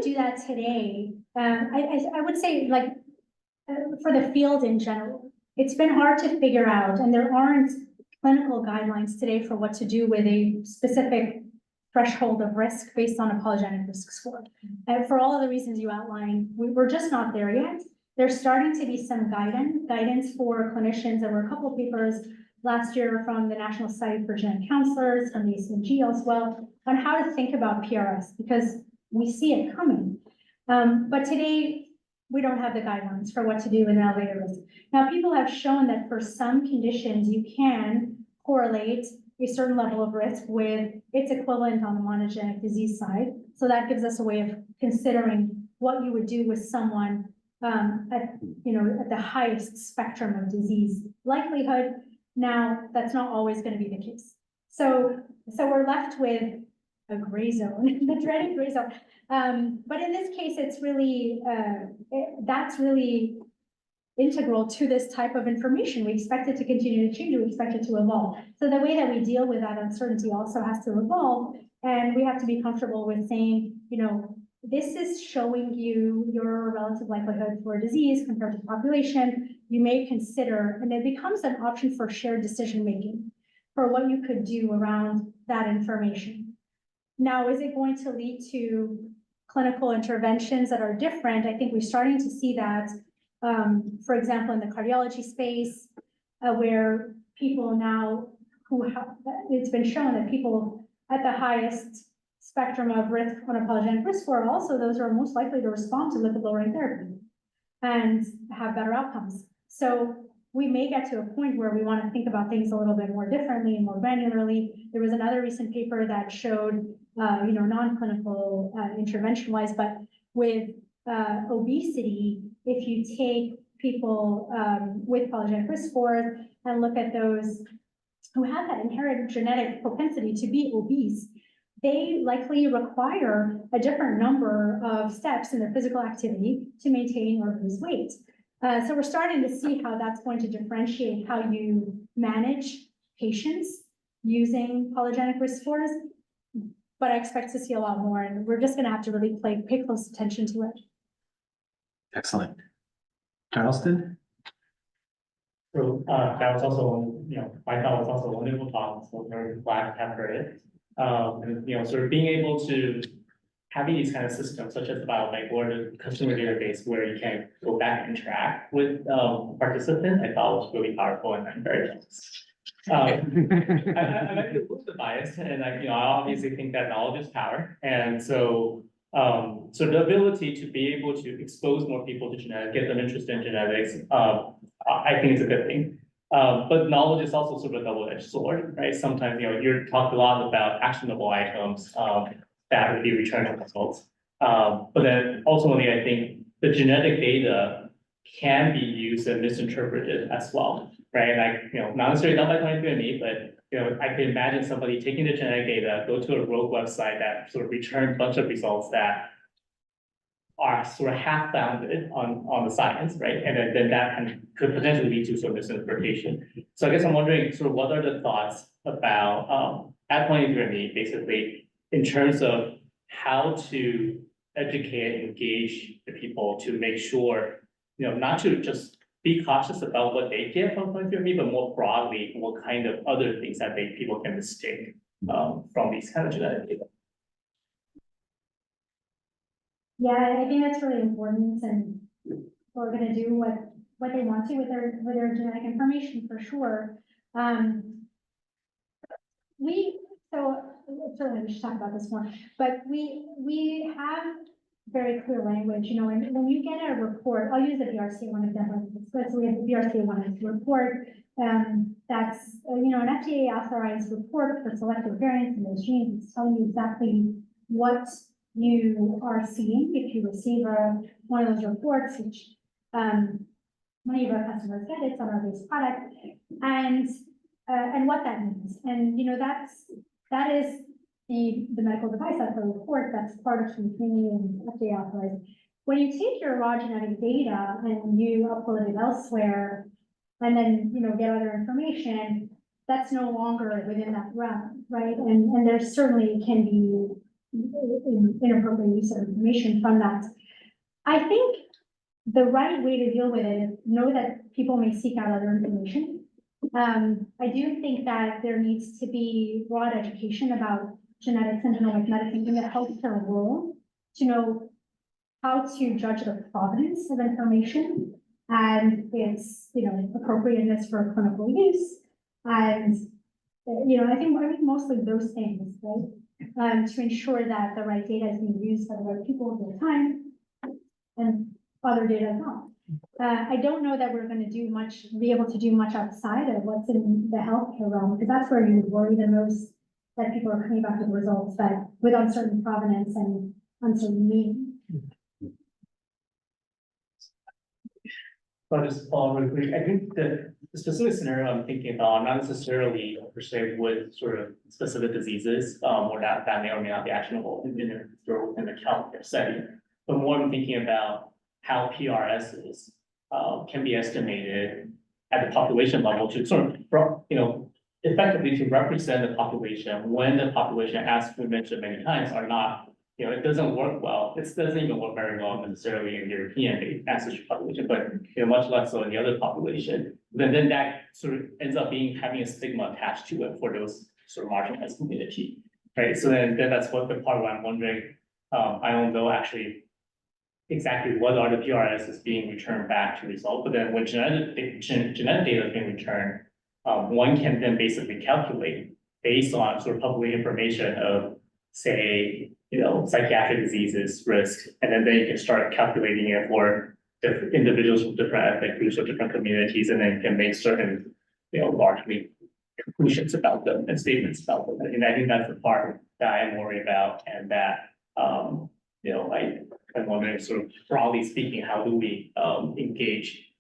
do that today, I would say, like, for the field in general, it's been hard to figure out, and there aren't clinical guidelines today for what to do with a specific threshold of risk based on a polygenic risk score. And for all of the reasons you outlined, we're just not there yet. There's starting to be some guidance for clinicians. There were a couple of papers last year from the National Society for Genetic Counselors, from the ACMG as well, on how to think about PRS, because we see it coming. But today, we don't have the guidelines for what to do in elevated risk. Now, people have shown that for some conditions, you can correlate a certain level of risk with its equivalent on the monogenic disease side. So that gives us a way of considering what you would do with someone at the highest spectrum of disease likelihood. Now, that's not always going to be the case. So we're left with a gray zone, the dreaded gray zone. But in this case, it's really, that's really integral to this type of information. We expect it to continue to change. We expect it to evolve. So the way that we deal with that uncertainty also has to evolve. And we have to be comfortable with saying, this is showing you your relative likelihood for disease compared to the population. You may consider, and it becomes an option for shared decision-making for what you could do around that information. Now, is it going to lead to clinical interventions that are different? I think we're starting to see that, for example, in the cardiology space, where people now it's been shown that people at the highest spectrum of risk on a polygenic risk score, also those are most likely to respond to lipid-lowering therapy and have better outcomes. So we may get to a point where we want to think about things a little bit more differently and more granularly. There was another recent paper that showed, non-clinical intervention-wise, but with obesity, if you take people with polygenic risk scores and look at those who have that inherent genetic propensity to be obese, they likely require a different number of steps in their physical activity to maintain or lose weight. So we're starting to see how that's going to differentiate how you manage patients using polygenic risk scores, but I expect to see a lot more, and we're just going to have to really pay close attention to it. Excellent. Charleston? So that was also, I thought was also a wonderful talk, so very glad to have heard it. And sort of being able to having these kind of systems such as the biobank or the consumer database where you can go back and interact with participants, I thought was really powerful, and I'm very jealous. I'm actually a little bit biased, and I obviously think that knowledge is power, and so the ability to be able to expose more people to genetics, get them interested in genetics, I think it's a good thing. But knowledge is also sort of a double-edged sword, right? Sometimes, you're talked a lot about actionable items that would be returning results. But then ultimately, I think the genetic data can be used and misinterpreted as well, right? Like, not necessarily done by 23andMe, but, I can imagine somebody taking the genetic data, go to a rogue website that sort of returns a bunch of results that are sort of half-founded on the science, right? And then that could potentially lead to sort of misinterpretation. So I guess I'm wondering sort of what are the thoughts about at 23andMe, basically, in terms of how to educate and engage the people to make sure, not to just be cautious about what they get from 23andMe, but more broadly, what kind of other things that people can mistake from these kind of genetic data. Yeah, I think that's really important, and we're going to do what they want to with their genetic information for sure. We should talk about this more, but we have very clear language, you know, and when you get a report, I'll use the BRCA one example. So we have the BRCA one report, that's, you know, an FDA authorized report for selective variants in those genes. It's telling you exactly what you are seeing if you receive one of those reports, which, many of our customers get. It's on our base product, and what that means. And, you know, that is the medical device that's a report that's part of community and FDA authorized. When you take your raw genetic data and you upload it elsewhere, and then, you know, get other information, that's no longer within that realm, right? And there certainly can be inappropriate use of information from that. I think the right way to deal with it is know that people may seek out other information. I do think that there needs to be broad education about genetics and genomic medicine in the healthcare world to know how to judge the provenance of information and its, you know, appropriateness for clinical use. And, you know, I think mostly those things, right? To ensure that the right data is being used by the right people at the time and other data is not. I don't know that we're going to be able to do much outside of what's in the healthcare realm, because that's where you would worry the most that people are coming back with results that with uncertain provenance and uncertain meaning. So I'll just follow really quick. I think the specific scenario I'm thinking about, not necessarily per se with sort of specific diseases, or that may or may not be actionable in the healthcare setting, but more I'm thinking about how PRSs can be estimated at the population level to sort of, you know, effectively to represent the population when the population, as we mentioned many times, are not, you know, it doesn't work well. It doesn't even work very well necessarily in European ancestry population, but, you know, much less so in the other population. Then that sort of ends up having a stigma attached to it for those sort of marginalized community, right? So then that's what the part where I'm wondering, I don't know actually exactly what are the PRSs being returned back to result, but then when genetic data is being returned, one can then basically calculate based on sort of public information of, say, you know, psychiatric diseases risk, and then you can start calculating it for different individuals from different ethnic groups or different communities, and then can make certain, you know, largely conclusions about them and statements about them. And I think that's the part that I'm worried about, and that, you know, I'm wondering, sort of broadly speaking, how do we engage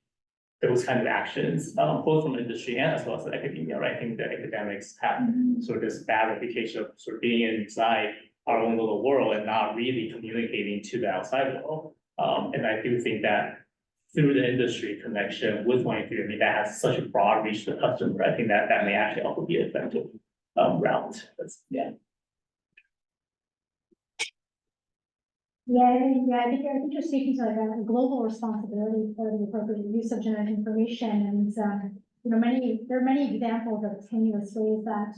those kind of actions, both from industry and as well as academia, right? I think the academics have sort of this bad reputation of sort of being inside our own little world and not really communicating to the outside world. And I do think that through the industry connection with 23andMe, that has such a broad reach to the customer, I think that may actually also be an effective route. Yeah. I think you're speaking to like a global responsibility for the appropriate use of genetic information, and you know, there are many examples of tenuous ways that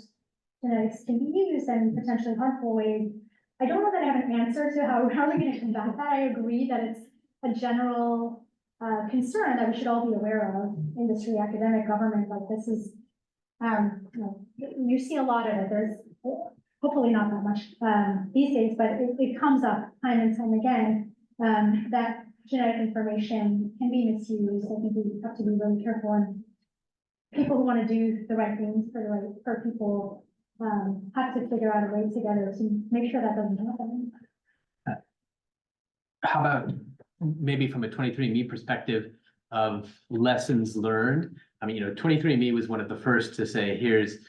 genetics can be used and potentially harmful ways. I don't know that I have an answer to how we're going to combat that. I agree that it's a general concern that we should all be aware of. Industry, academic, government, like this is, you know, you see a lot of it. There's hopefully not that much these days, but it comes up time and time again that genetic information can be misused. I think we have to be really careful, and people who want to do the right things for people have to figure out a way together to make sure that doesn't happen. How about maybe from a 23andMe perspective of lessons learned? I mean, you know, 23andMe was one of the first to say, here's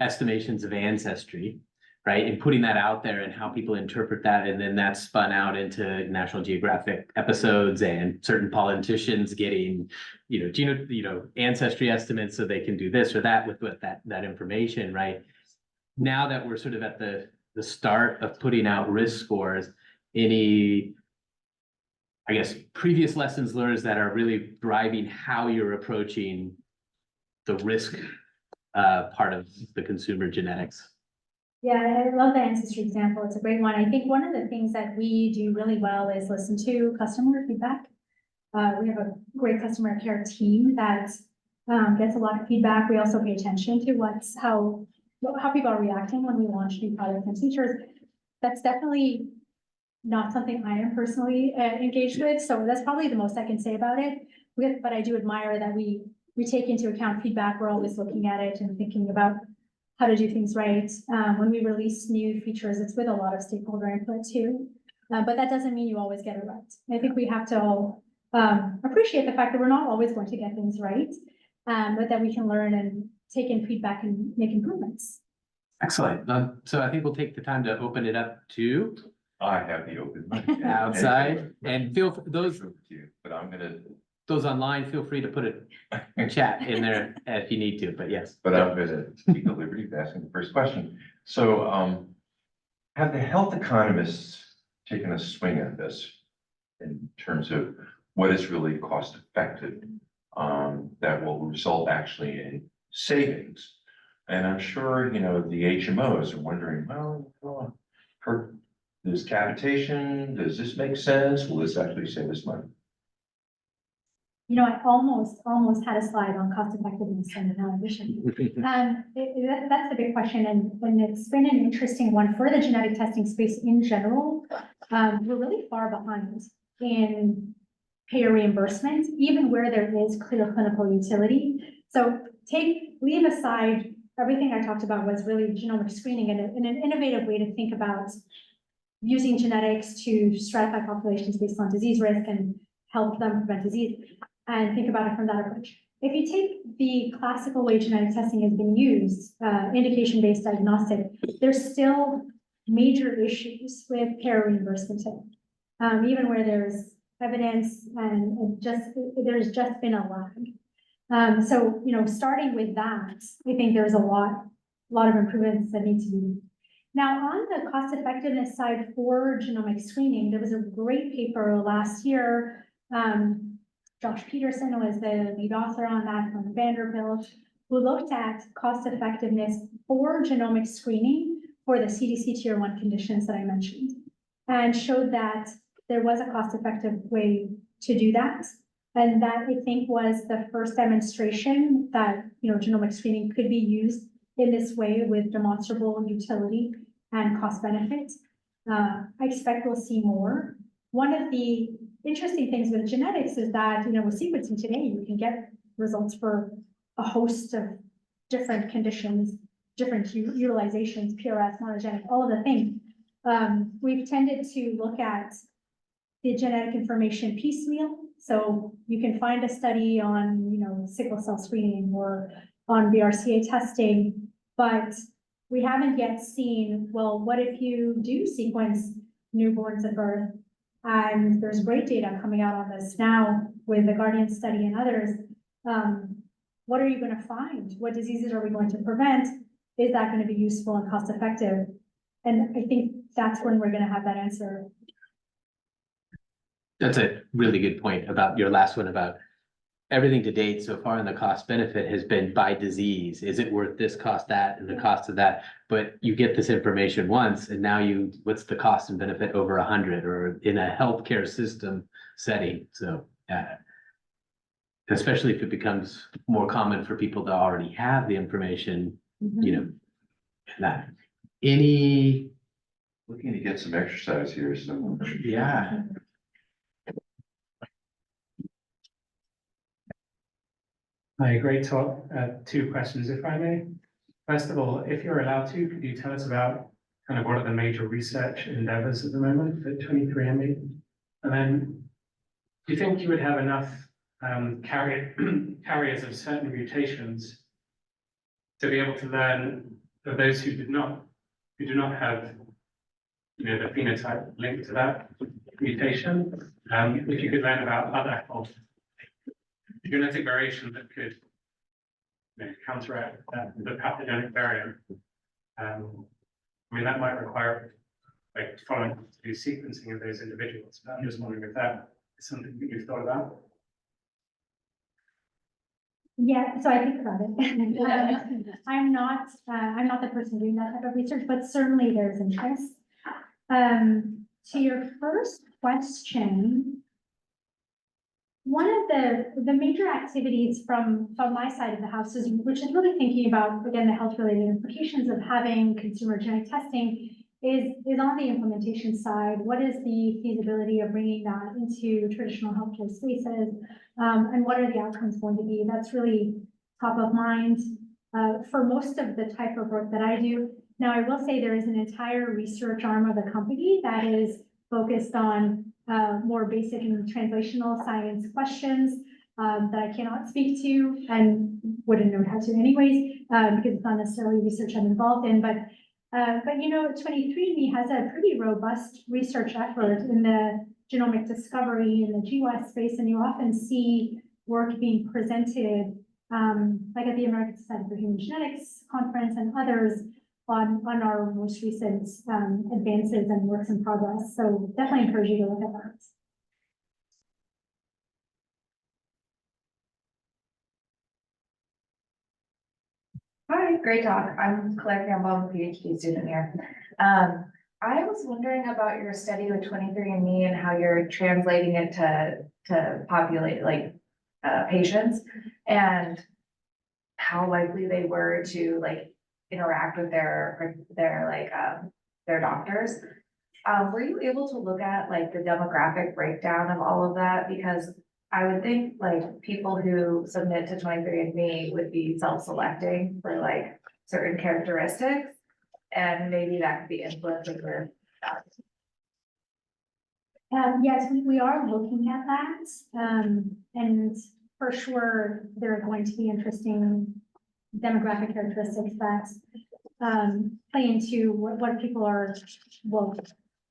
estimations of ancestry, right? And putting that out there and how people interpret that. And then that spun out into National Geographic episodes and certain politicians getting, ancestry estimates so they can do this or that with that information, right? Now that we're sort of at the start of putting out risk scores, any, I guess, previous lessons learned that are really driving how you're approaching the risk part of the consumer genetics? Yeah, I love the ancestry example. It's a great one. I think one of the things that we do really well is listen to customer feedback. We have a great customer care team that gets a lot of feedback. We also pay attention to how people are reacting when we launch new products and features. That's definitely not something I am personally engaged with, so that's probably the most I can say about it. But I do admire that we take into account feedback. We're always looking at it and thinking about how to do things right. When we release new features, it's with a lot of stakeholder input too. But that doesn't mean you always get it right. I think we have to all appreciate the fact that we're not always going to get things right, but that we can learn and take in feedback and make improvements. Excellent. So I think we'll take the time to open it up to I have the open mic. outside and feel those, But I'm gonna, those online, feel free to put a chat in there if you need to, but yes. but I'm gonna take the liberty of asking the first question. So, have the health economists taken a swing at this in terms of what is really cost effective, that will result actually in savings? And I'm sure, you know, the HMOs are wondering, well, for this capitation, does this make sense? Will this actually save us money? You know, I almost had a slide on cost effectiveness and now I wish I did. That's the big question, and it's been an interesting one for the genetic testing space in general. We're really far behind in payer reimbursement, even where there is clear clinical utility. So leave aside everything I talked about was really genomic screening and an innovative way to think about using genetics to stratify populations based on disease risk and help them prevent disease, and think about it from that approach. If you take the classical way genetic testing has been used, indication-based diagnostic, there's still major issues with payer reimbursement, even where there's evidence and there's just been a lag. So, you know, starting with that, I think there's a lot of improvements that need to be made. Now, on the cost effectiveness side for genomic screening, there was a great paper last year. Josh Peterson was the lead author on that from Vanderbilt, who looked at cost effectiveness for genomic screening for the CDC tier 1 conditions that I mentioned, and showed that there was a cost effective way to do that. And that, I think, was the first demonstration that, you know, genomic screening could be used in this way with demonstrable utility and cost benefit. I expect we'll see more. One of the interesting things with genetics is that, you know, with sequencing today, you can get results for a host of different conditions, different utilizations, PRS, monogenic, all of the things. We've tended to look at the genetic information piecemeal. So you can find a study on, you know, sickle cell screening or on BRCA testing, but we haven't yet seen, well, what if you do sequence newborns at birth? And there's great data coming out on this now with the Guardian study and others. What are you going to find? What diseases are we going to prevent? Is that going to be useful and cost effective? And I think that's when we're going to have that answer. That's a really good point about your last one about everything to date so far in the cost benefit has been by disease. Is it worth this, cost that, and the cost of that? But you get this information once and now what's the cost and benefit over 100 or in a healthcare system setting? So especially if it becomes more common for people to already have the information, you know, that Looking to get some exercise here, so. yeah. Hi, great talk. Two questions, if I may. First of all, if you're allowed to, could you tell us about kind of what are the major research endeavors at the moment at 23andMe? And then, do you think you would have enough carriers of certain mutations to be able to learn of those who do not have, you know, the phenotype linked to that mutation? If you could learn about other genetic variation that could, you know, counteract the pathogenic variant. I mean, that might require like following to do sequencing of those individuals, but I'm just wondering if that is something that you've thought about. Yeah, so I think about it. I'm not the person doing that type of research, but certainly there's interest. To your first question, one of the major activities from my side of the house which is really thinking about, again, the health related implications of having consumer genetic testing, is on the implementation side. What is the feasibility of bringing that into traditional healthcare spaces? And what are the outcomes going to be? That's really top of mind for most of the type of work that I do. Now, I will say there is an entire research arm of the company that is focused on more basic and translational science questions that I cannot speak to and wouldn't know how to anyways, because it's not necessarily research I'm involved in. But you know, 23andMe has a pretty robust research effort in the genomic discovery in the GWAS space, and you often see work being presented, like at the American Society for Human Genetics conference and others on our most recent advances and works in progress. So definitely encourage you to look at that. Hi, great talk. I'm Claire Campbell, I'm a PhD student here. I was wondering about your study with 23andMe and how you're translating it to populate like patients and how likely they were to like interact with their doctors. Were you able to look at like the demographic breakdown of all of that? Because I would think like people who submit to 23andMe would be self-selecting for like certain characteristics, and maybe that could be influencing their. Yes, we are looking at that. And for sure, there are going to be interesting demographic characteristics that play into what people are, well,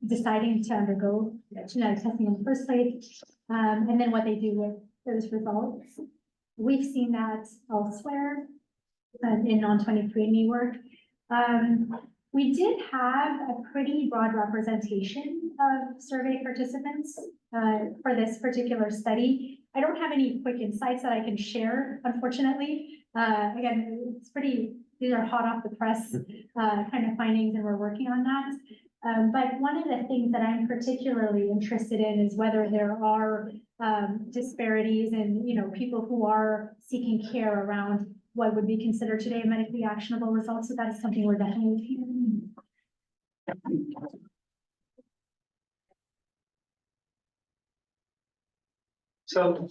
deciding to undergo genetic testing in the first place, and then what they do with those results. We've seen that elsewhere in non-23andMe work. We did have a pretty broad representation of survey participants for this particular study. I don't have any quick insights that I can share, unfortunately. Again, it's pretty, these are hot off the press kind of findings, and we're working on that. But one of the things that I'm particularly interested in is whether there are disparities in, you know, people who are seeking care around what would be considered today medically actionable results. So that is something we're definitely looking at. So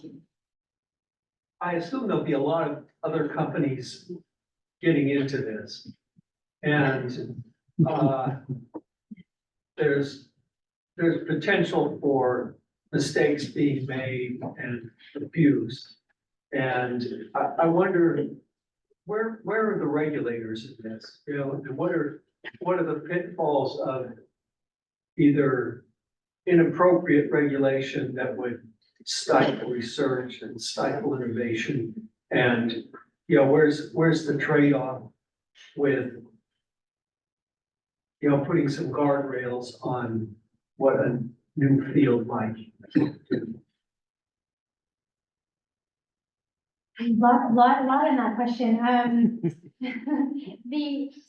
I assume there'll be a lot of other companies getting into this. And there's potential for mistakes being made and abused. And I wonder, where are the regulators in this? You know, and what are the pitfalls of either inappropriate regulation that would stifle research and stifle innovation? And, you know, where's the trade-off with, you know, putting some guardrails on what a new field might do? Lot in that question.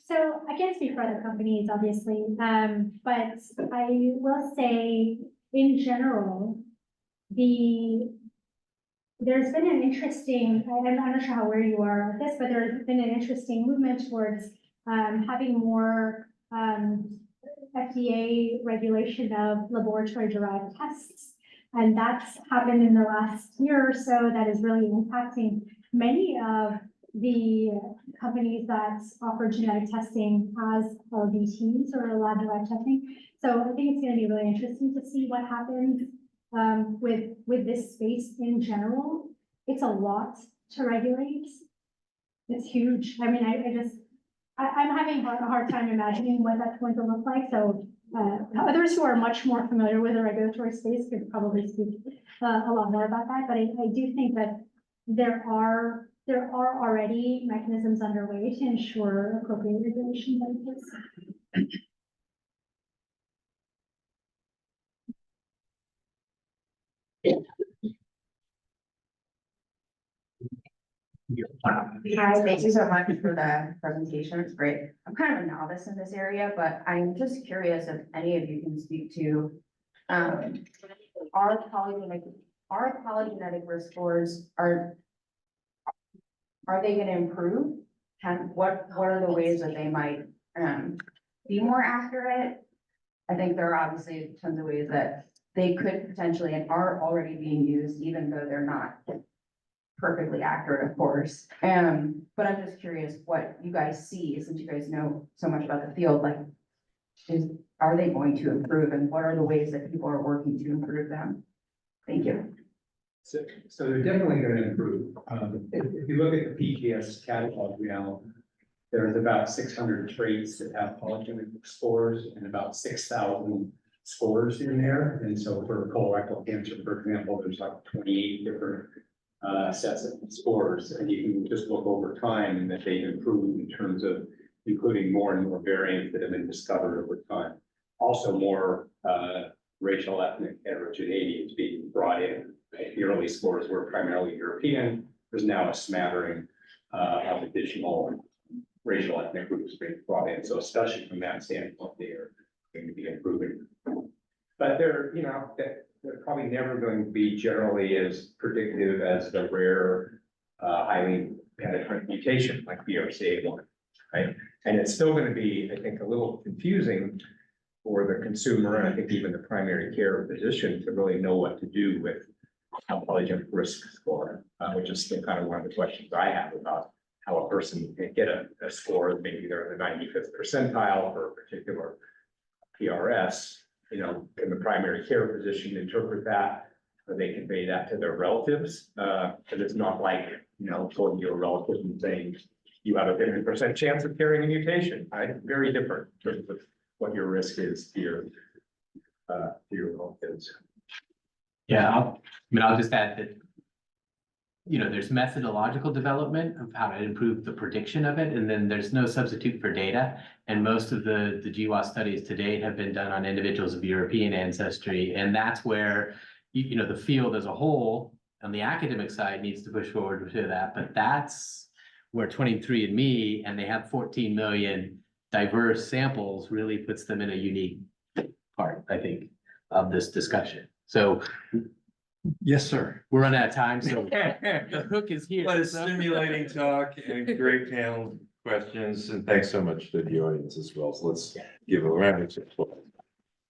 So I can't speak for other companies, obviously, but I will say in general, there's been an interesting, I'm not sure how aware you are of this, but there's been an interesting movement towards having more FDA regulation of laboratory derived tests. And that's happened in the last year or so. That is really impacting many of the companies that offer genetic testing as LDTs or lab derived testing. So I think it's going to be really interesting to see what happens with this space in general. It's a lot to regulate. It's huge. I mean, I'm having a hard time imagining what that's going to look like. So others who are much more familiar with the regulatory space could probably speak a lot more about that. But I do think that there are already mechanisms underway to ensure appropriate regulation benefits. Hi, thank you so much for the presentation. It's great. I'm kind of a novice in this area, but I'm just curious if any of you can speak to are polygenetic risk scores, are they going to improve? What are the ways that they might be more accurate? I think there are obviously tons of ways that they could potentially and are already being used, even though they're not perfectly accurate, of course. But I'm just curious what you guys see, since you guys know so much about the field, like, are they going to improve, and what are the ways that people are working to improve them? Thank you. So they're definitely gonna improve. If you look at the PPHS catalog now, there's about 600 traits that have polygenic scores and about 6,000 scores in there. And so for colorectal cancer, for example, there's like 28 different sets of scores, and you can just look over time and that they've improved in terms of including more and more variants that have been discovered over time. Also more racial ethnic heterogeneity is being brought in. The early scores were primarily European. There's now a smattering of additional racial ethnic groups being brought in. So especially from that standpoint, they are going to be improving. But they're probably never going to be generally as predictive as the rare, highly penetrant mutation like BRCA1, right? And it's still going to be, I think, a little confusing for the consumer, and I think even the primary care physician, to really know what to do with a polygenic risk score, which is still kind of one of the questions I have about how a person can get a score, maybe they're in the 95th percentile for a particular PRS. Can the primary care physician interpret that, or they convey that to their relatives? Because it's not like, going to your relative and saying, you have a 50% chance of carrying a mutation, right? Very different in terms of what your risk is to your relatives. Yeah, I'll just add that, there's methodological development of how to improve the prediction of it, and then there's no substitute for data. And most of the GWAS studies to date have been done on individuals of European ancestry, and that's where, the field as a whole, on the academic side, needs to push forward to that. But that's where 23andMe, and they have 14 million diverse samples, really puts them in a unique part, I think, of this discussion. So Yes, sir. we're running out of time, so the hook is here. What a So- stimulating talk and great panel questions, and thanks so much to the audience as well. So let's give a round of applause.